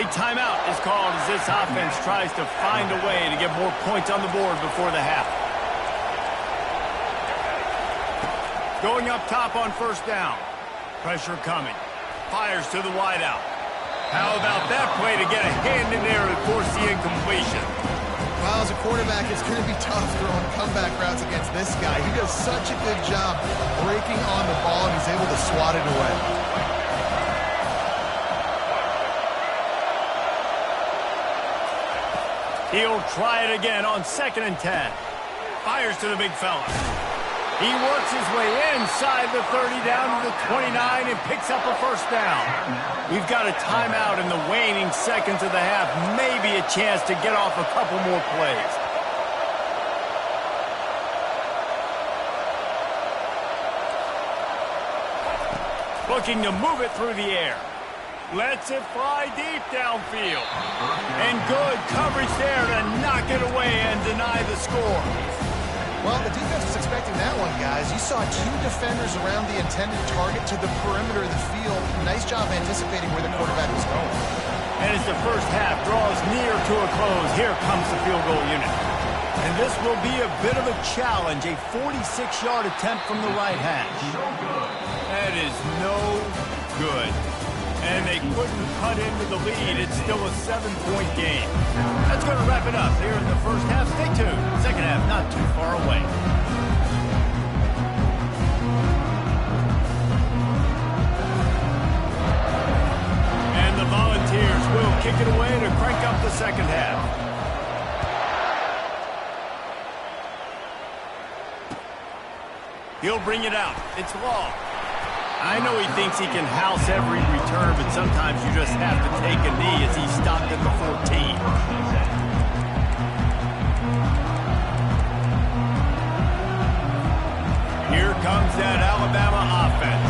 A timeout is called as this offense tries to find a way to get more points on the board before the half. Going up top on first down. Pressure coming. Fires to the wideout. How about that play to get a hand in there and force the incompletion?
Well, as a quarterback, it's going to be tough throwing comeback routes against this guy. He does such a good job breaking on the ball, and he's able to swat it away.
He'll try it again on 2nd and 10. Fires to the big fella. He works his way inside the 30 down to the 29 and picks up a first down. We've got a timeout in the waning seconds of the half. Maybe a chance to get off a couple more plays. Looking to move it through the air. Lets it fly deep downfield. And good coverage there to knock it away and deny the score.
Well, the defense was expecting that one, guys. You saw two defenders around the intended target to the perimeter of the field. Nice job anticipating where the quarterback was going.
And as the first half draws near to a close, here comes the field goal unit. And this will be a bit of a challenge, a 46-yard attempt from the right hash. That is no good. And they couldn't cut into the lead. It's still a 7-point game. That's going to wrap it up here in the first half. Stay tuned. Second half not too far away. And the Volunteers will kick it away to crank up the second half. He'll bring it out. It's Law. I know he thinks he can house every return, but sometimes you just have to take a knee as he's stopped at the 14. Here comes that Alabama offense.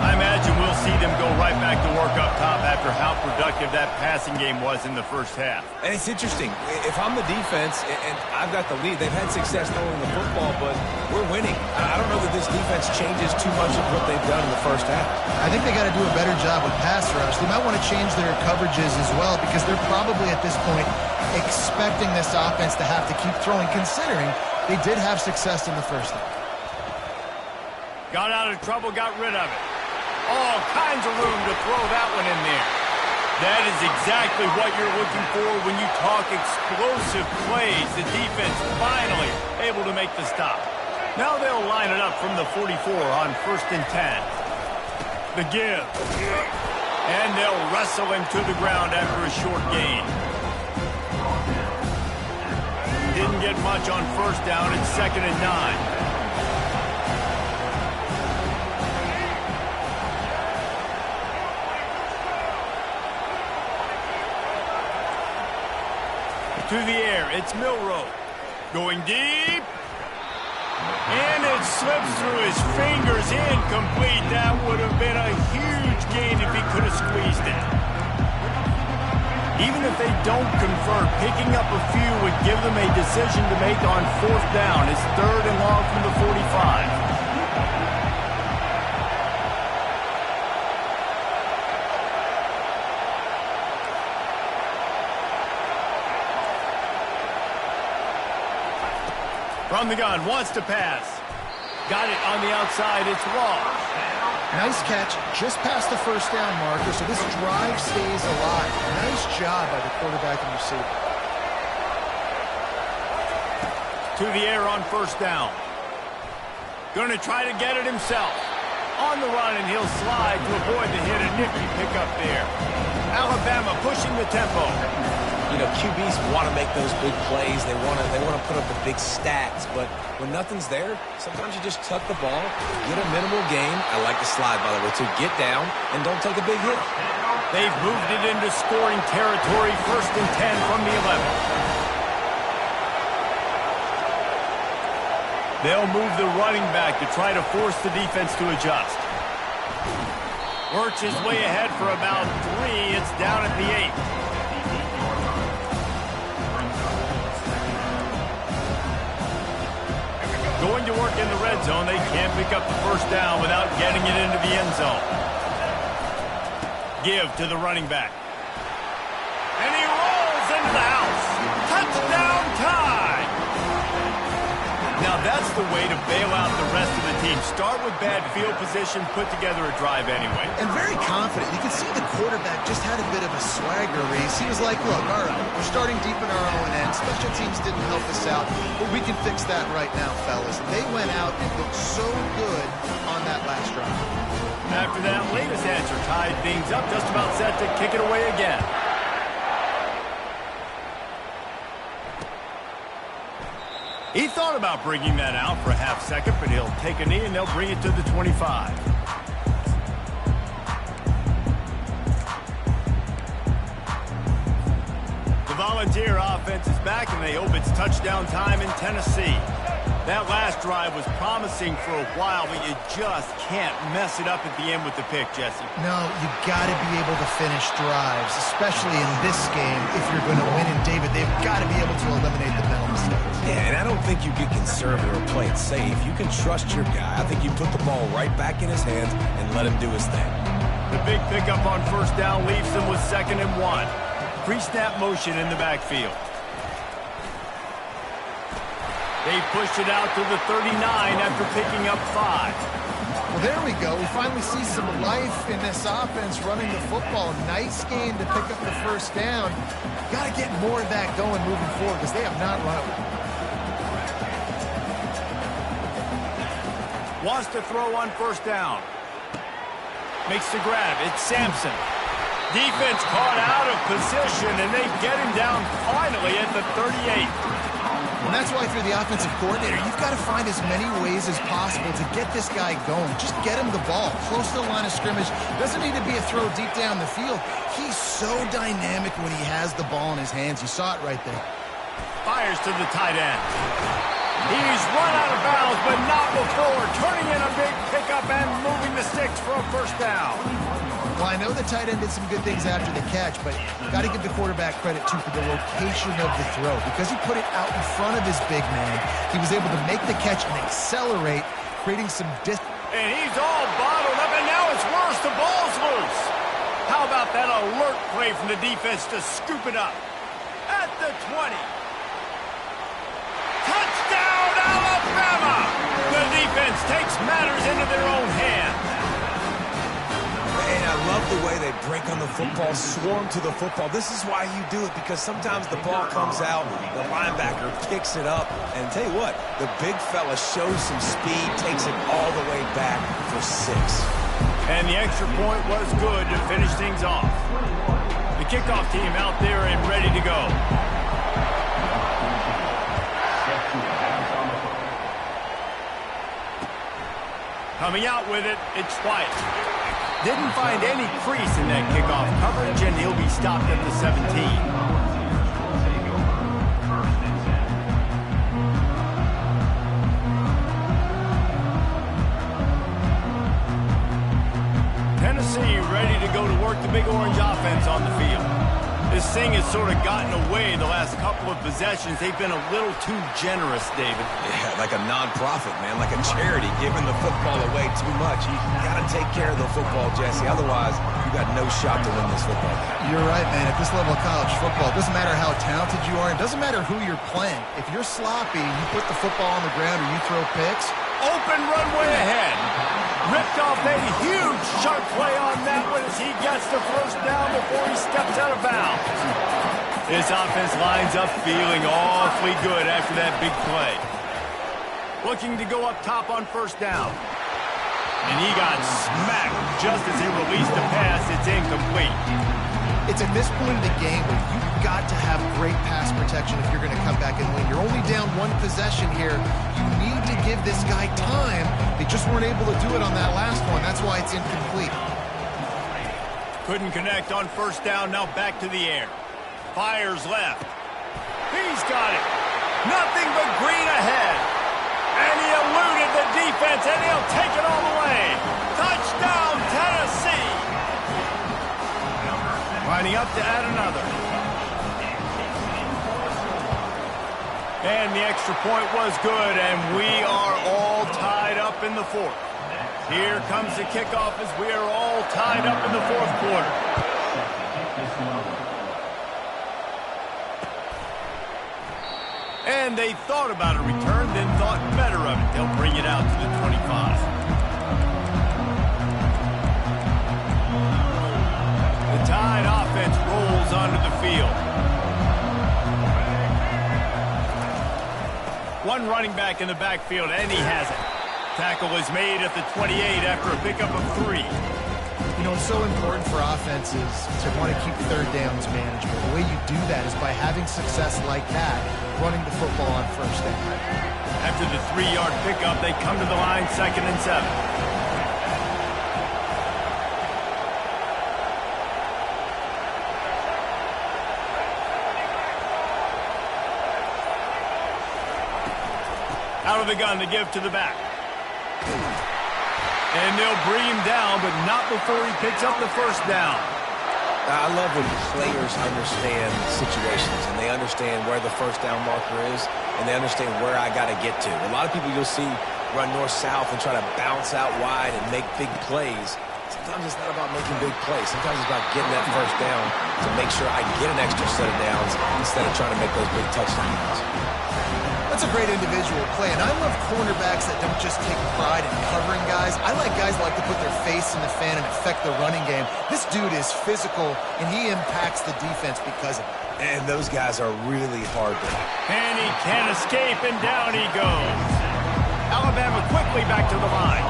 I imagine we'll see them go right back to work up top after after how productive that passing game was in the first half.
And it's interesting. If I'm the defense and I've got the lead, they've had success throwing the football, but we're winning. I don't know that this defense changes too much of what they've done in the first half.
I think they got to do a better job with pass rush. They might want to change their coverages as well because they're probably at this point expecting this offense to have to keep throwing, considering they did have success in the first half.
Got out of trouble, got rid of it. All kinds of room to throw that one in there. That is exactly what you're looking for when you talk explosive plays. The defense finally able to make the stop. Now they'll line it up from the 44 on 1st and 10. The give. And they'll wrestle him to the ground after a short gain. Didn't get much on 1st down. It's 2nd and 9. To the air, it's Milroe. Going deep. And it slips through his fingers, incomplete. That would have been a huge gain if he could have squeezed it. Even if they don't convert, picking up a few would give them a decision to make on 4th down. It's 3rd and long from the 45. From the gun, wants to pass. Got it on the outside, it's Ross.
Nice catch, just past the 1st down marker, so this drive stays alive. Nice job by the quarterback and receiver.
To the air on 1st down. Going to try to get it himself. On the run, and he'll slide to avoid the hit. A nifty pickup there. Alabama pushing the tempo.
You know, QBs want to make those big plays. They want to put up the big stats. But when nothing's there, sometimes you just tuck the ball, get a minimal gain. I like the slide, by the way, to get down and don't take a big hit.
They've moved it into scoring territory. 1st and 10 from the 11. They'll move the running back to try to force the defense to adjust. Works his way ahead for about 3. It's down at the 8. Going to work in the red zone. They can't pick up the 1st down without getting it into the end zone. Give to the running back. And he rolls into the house. Touchdown time! Now that's the way to bail out the rest of the team. Start with bad field position, put together a drive anyway.
And very confident. You can see the quarterback just had a bit of a swagger race. He was like, look, all right, we're starting deep in our own end. Special teams didn't help us out, but we can fix that right now, fellas. They went out and looked so good on that last drive.
After that latest answer tied things up, just about set to kick it away again. He thought about bringing that out for a half second, but he'll take a knee and they'll bring it to the 25. The Volunteer offense is back, and they hope it's touchdown time in Tennessee. That last drive was promising for a while, but you just can't mess it up at the end with the pick, Jesse.
No, you got to be able to finish drives, especially in this game. If you're going to win, and David, they've got to be able to eliminate the mental mistakes.
Yeah, and I don't think you get conservative or play it safe. You can trust your guy. I think you put the ball right back in his hands and let him do his thing.
The big pickup on 1st down leaves them with 2nd and 1. Pre-snap motion in the backfield. They pushed it out to the 39 after picking up 5.
Well, there we go. We finally see some life in this offense running the football. Nice game to pick up the 1st down. Got to get more of that going moving forward because they have not run it.
Wants to throw on 1st down. Makes the grab. It's Sampson. Defense caught out of position, and they get him down finally at the 38.
And that's why, if you're the offensive coordinator, you've got to find as many ways as possible to get this guy going. Just get him the ball close to the line of scrimmage. Doesn't need to be a throw deep down the field. He's so dynamic when he has the ball in his hands. You saw it right there.
Fires to the tight end. He's run out of bounds, but not before. Turning in a big pickup and moving the sticks for a 1st down.
Well, I know the tight end did some good things after the catch, but got to give the quarterback credit, too, for the location of the throw. Because he put it out in front of his big man, he was able to make the catch and accelerate, creating some distance.
And he's all bottled up, and now it's worse. The ball's loose. How about that alert play from the defense to scoop it up? At the 20. Touchdown, Alabama! The defense takes matters into their own hands.
And I love the way they break on the football, swarm to the football. This is why you do it, because sometimes the ball comes out, the linebacker picks it up, and tell you what, the big fella shows some speed, takes it all the way back for 6.
And the extra point was good to finish things off. The kickoff team out there and ready to go. Coming out with it, it's Wyatt. Didn't find any crease in that kickoff coverage, and he'll be stopped at the 17. Tennessee ready to go to work the Big Orange offense on the field. This thing has sort of gotten away the last couple of possessions. They've been a little too generous, David.
Yeah, like a non-profit, man, like a charity, giving the football away too much. You got to take care of the football, Jesse. Otherwise, you got no shot to win this football game.
You're right, man. At this level of college football, it doesn't matter how talented you are. It doesn't matter who you're playing. If you're sloppy, you put the football on the ground or you throw picks.
Open runway ahead. Ripped off a huge sharp play on that one as he gets the first down before he steps out of bounds. This offense lines up feeling awfully good after that big play. Looking to go up top on first down. And he got smacked just as he released the pass. It's incomplete.
It's at this point in the game where you've got to have great pass protection if you're going to come back and win. You're only down one possession here. You need to give this guy time. They just weren't able to do it on that last one. That's why it's incomplete.
Couldn't connect on first down. Now back to the air. Fires left. He's got it. Nothing but green ahead. And he eluded the defense, and he'll take it all the way. Touchdown, Tennessee. Lining up to add another. And the extra point was good, and we are all tied up in the fourth. Here comes the kickoff as we are all tied up in the fourth quarter. And they thought about a return, then thought better of it. They'll bring it out to the 25. The Tide offense rolls onto the field. One running back in the backfield, and he has it. Tackle is made at the 28 after a pickup of 3.
You know, it's so important for offenses to want to keep third downs manageable. The way you do that is by having success like that, running the football on first down.
After the 3-yard pickup, they come to the line 2nd and 7. Out of the gun to give to the back. And they'll bring him down, but not before he picks up the first down.
I love when players understand situations, and they understand where the first down marker is, and they understand where I got to get to. A lot of people you'll see run north-south and try to bounce out wide and make big plays. Sometimes it's not about making big plays. Sometimes it's about getting that first down to make sure I get an extra set of downs instead of trying to make those big touchdowns.
That's a great individual play, and I love cornerbacks that don't just take pride in covering guys. I like guys that like to put their face in the fan and affect the running game. This dude is physical, and he impacts the defense because of it.
And those guys are really hard to hit.
And he can't escape, and down he goes. Alabama quickly back to the line.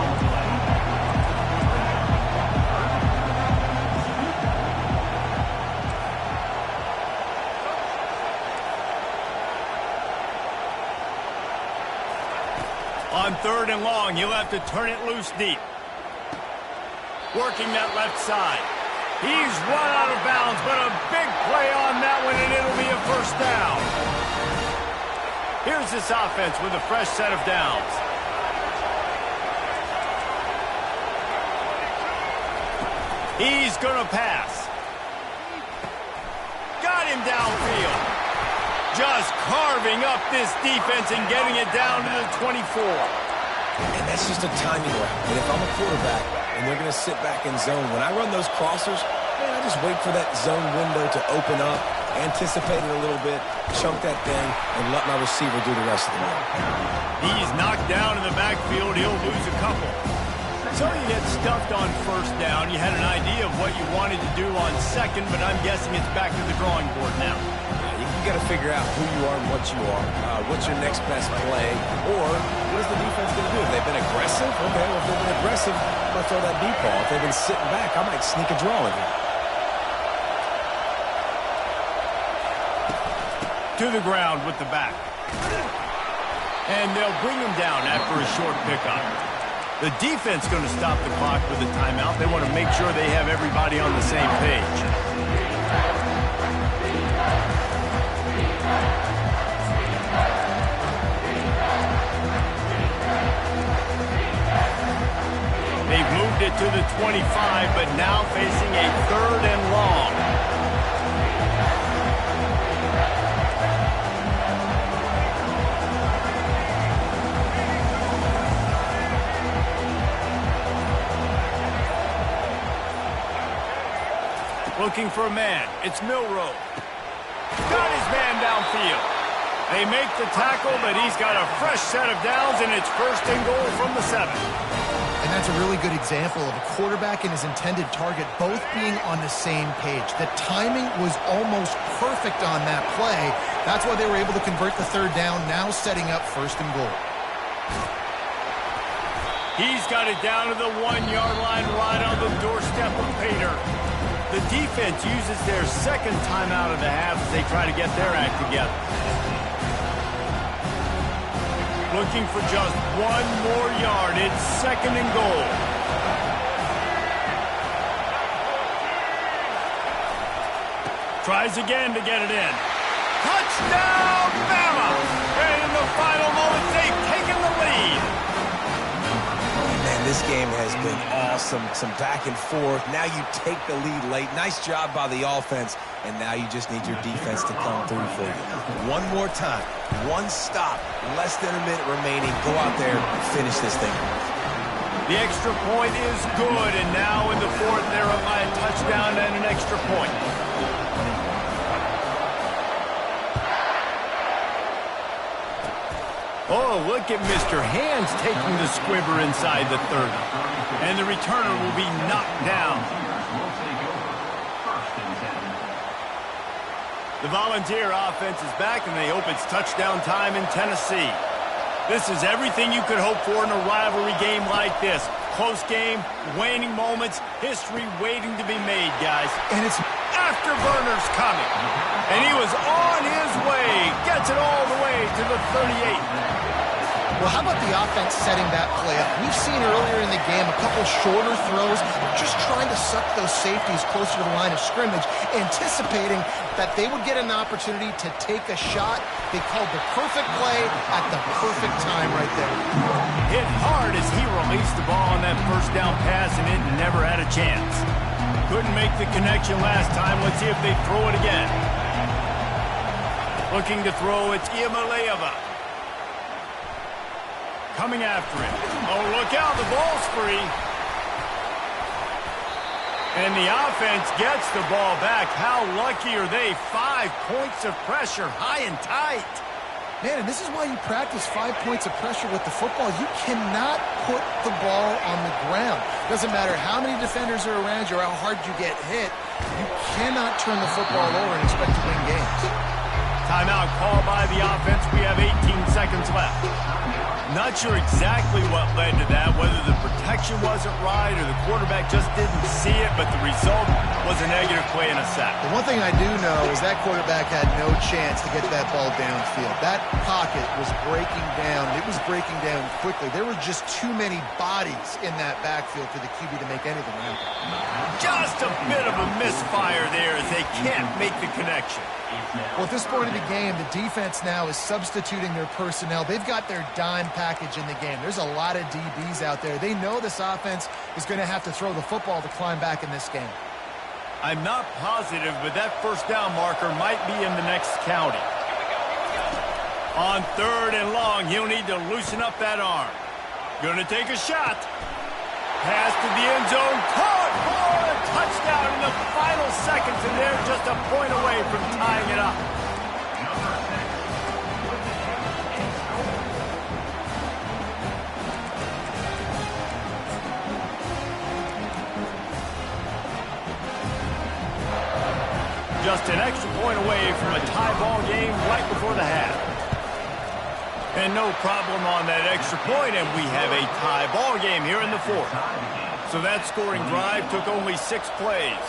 On 3rd and long, he'll have to turn it loose deep. Working that left side. He's run out of bounds, but a big play on that one, and it'll be a first down. Here's this offense with a fresh set of downs. He's going to pass. Got him downfield. Just carving up this defense and getting it down to the 24.
And that's just a timing route. And if I'm a quarterback and they're going to sit back in zone, when I run those crossers, man, I just wait for that zone window to open up, anticipate it a little bit, chunk that thing, and let my receiver do the rest of the work.
He's knocked down in the backfield. He'll lose a couple. So you get stuffed on first down. You had an idea of what you wanted to do on second, but I'm guessing it's back to the drawing board now.
You got to figure out who you are and what you are. What's your next best play? Or what is the defense going to do? If they've been aggressive, okay, well, if they've been aggressive, I'm going to throw that deep ball. If they've been sitting back, I might sneak a draw in here.
To the ground with the back. And they'll bring him down after a short pickup. The defense going to stop the clock with a timeout. They want to make sure they have everybody on the same page. They've moved it to the 25, but now facing a 3rd and long. Looking for a man. It's Milroe. Got his man downfield. They make the tackle, but he's got a fresh set of downs, and it's 1st and goal from the 7.
And that's a really good example of a quarterback and his intended target both being on the same page. The timing was almost perfect on that play. That's why they were able to convert the 3rd down, now setting up 1st and goal.
He's got it down to the 1-yard line right on the doorstep of Pater. The defense uses their 2nd timeout of the half as they try to get their act together. Looking for just 1 more yard. It's 2nd and goal. Tries again to get it in. Touchdown, Bama! And in the final moments, they've taken the lead.
Man, this game has been awesome. Some back and forth. Now you take the lead late. Nice job by the offense. And now you just need your defense to come through for you. One more time. One stop. Less than a minute remaining. Go out there and finish this thing.
The extra point is good. And now in the 4th, they're up by a touchdown and an extra point. Oh, look at Mr. Hands taking the squibber inside the 30. And the returner will be knocked down. The Volunteer offense is back, and they hope it's touchdown time in Tennessee. This is everything you could hope for in a rivalry game like this. Close game, waning moments, history waiting to be made, guys.
And it's
afterburners coming. And he was on his way. Gets it all the way to the 38.
Well, how about the offense setting that play up? We've seen earlier in the game a couple shorter throws, just trying to suck those safeties closer to the line of scrimmage, anticipating that they would get an opportunity to take a shot. They called the perfect play at the perfect time right there.
Hit hard as he released the ball on that 1st down pass, and it never had a chance. Couldn't make the connection last time. Let's see if they throw it again. Looking to throw, it's Iamaleava. Coming after him. Oh, look out, the ball's free. And the offense gets the ball back. How lucky are they? 5 points of pressure, high and tight.
Man, and this is why you practice 5 points of pressure with the football. You cannot put the ball on the ground. Doesn't matter how many defenders are around you or how hard you get hit. You cannot turn the football over and expect to win games.
Timeout called by the offense. We have 18 seconds left. Not sure exactly what led to that, whether the protection wasn't right or the quarterback just didn't see it, but the result was a negative play and a sack.
The one thing I do know is that quarterback had no chance to get that ball downfield. That pocket was breaking down. It was breaking down quickly. There were just too many bodies in that backfield for the QB to make anything happen.
Just a bit of a misfire there as they can't make the connection.
Well, at this point of the game, the defense now is substituting their personnel. They've got their dime package in the game. There's a lot of DBs out there. They know this offense is going to have to throw the football to climb back in this game.
I'm not positive, but that first down marker might be in the next county. On 3rd and long, he'll need to loosen up that arm. Gonna take a shot. Pass to the end zone. Caught for a touchdown in the final seconds, and they're just a point away from tying it up. Just an extra point away from a tie ball game right before the half. And no problem on that extra point, and we have a tie ball game here in the 4th. So that scoring drive took only 6 plays.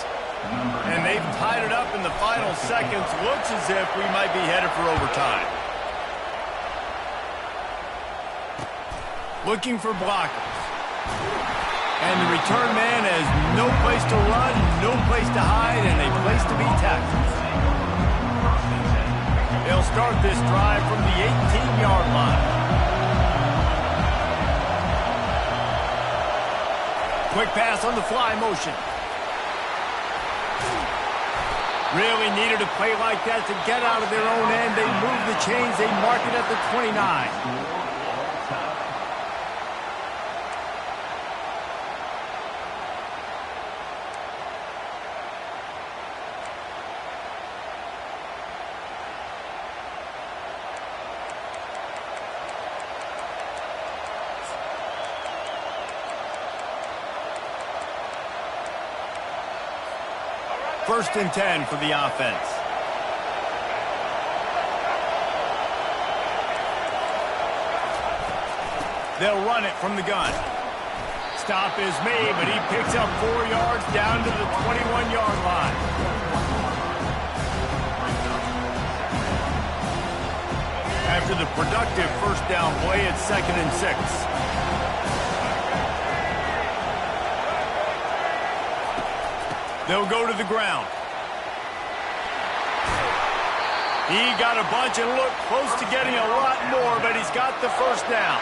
And they've tied it up in the final seconds. Looks as if we might be headed for overtime. Looking for blockers. And the return man has no place to run, no place to hide, and a place to be tackled. They'll start this drive from the 18-yard line. Quick pass on the fly motion. Really needed a play like that to get out of their own end. They move the chains. They mark it at the 29. First and 10 for the offense. They'll run it from the gun. Stop is made, but he picks up 4 yards down to the 21-yard line. After the productive first down play, it's 2nd and 6. They'll go to the ground. He got a bunch and looked close to getting a lot more, but he's got the first down.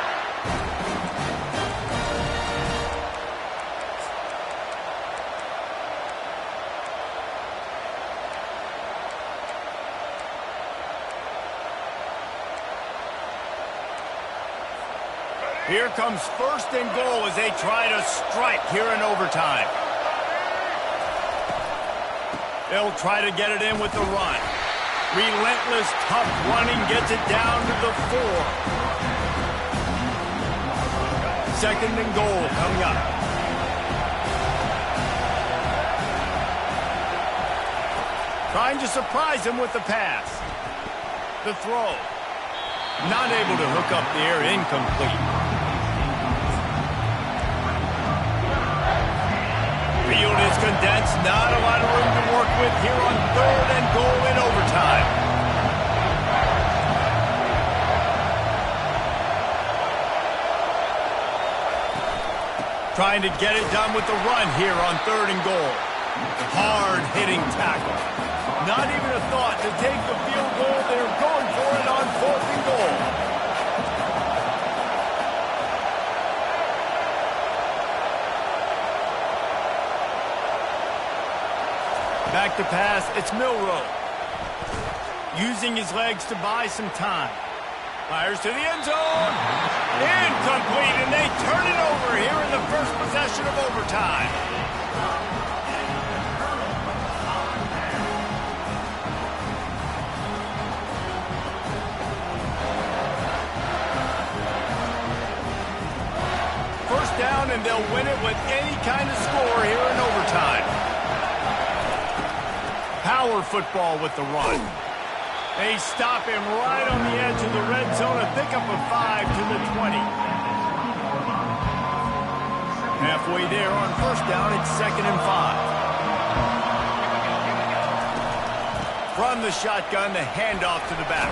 Here comes 1st and goal as they try to strike here in overtime. They'll try to get it in with the run. Relentless, tough running gets it down to the 4. 2nd and goal coming up. Trying to surprise him with the pass. The throw. Not able to hook up there, incomplete. Field is condensed, not a lot of room to work with here on 3rd and goal in overtime. Trying to get it done with the run here on 3rd and goal. Hard-hitting tackle. Not even a thought to take the field goal. They're going for it on 4th and goal. Back to pass, it's Milroe. Using his legs to buy some time. Fires to the end zone. Incomplete, and they turn it over here in the first possession of overtime. First down, and they'll win it with any kind of score here in overtime. Power football with the run. They stop him right on the edge of the red zone. A pickup of 5 to the 20. Halfway there on first down, it's 2nd and 5. From the shotgun, the handoff to the back.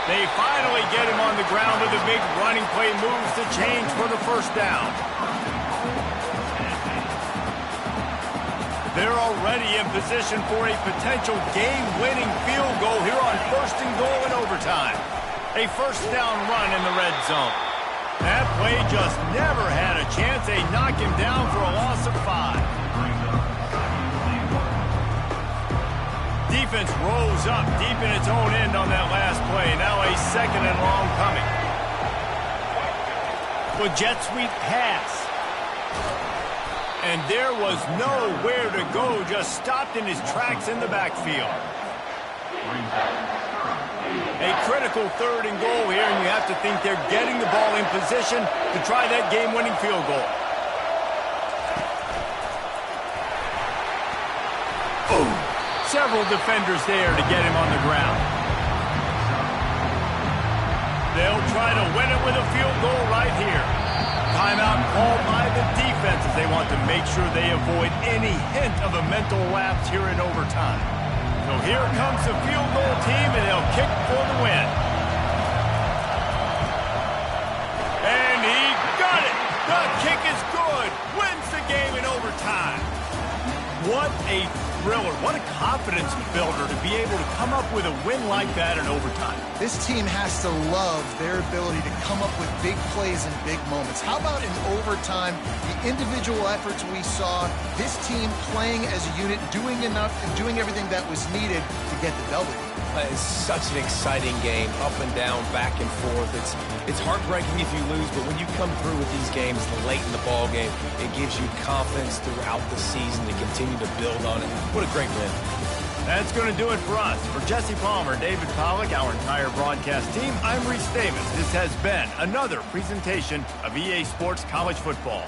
They finally get him on the ground with a big running play, moves the chains for the first down. They're already in position for a potential game-winning field goal here on 1st and goal in overtime. A first down run in the red zone. That play just never had a chance. They knock him down for a loss of 5. Defense rose up deep in its own end on that last play. Now a 2nd and long coming. The jet sweep pass. And there was nowhere to go, just stopped in his tracks in the backfield. A critical 3rd and goal here, and you have to think they're getting the ball in position to try that game-winning field goal. Boom. Several defenders there to get him on the ground. They'll try to win it with a field goal right here. Timeout called by the defense as they want to make sure they avoid any hint of a mental lapse here in overtime. So here comes the field goal team, and they'll kick for the win. And he got it. The kick is good. Wins the game in overtime. What a thriller. What a confidence builder to be able to come up with a win like that in overtime.
This team has to love their ability to come up with big plays in big moments. How about in overtime, the individual efforts we saw, this team playing as a unit, doing enough and doing everything that was needed to get the W.
It's such an exciting game, up and down, back and forth. It's heartbreaking if you lose, but when you come through with these games late in the ball game, it gives you confidence throughout the season to continue to build on it. What a great win.
That's going to do it for us. For Jesse Palmer, David Pollack, our entire broadcast team, I'm Reese Davis. This has been another presentation of EA Sports College Football.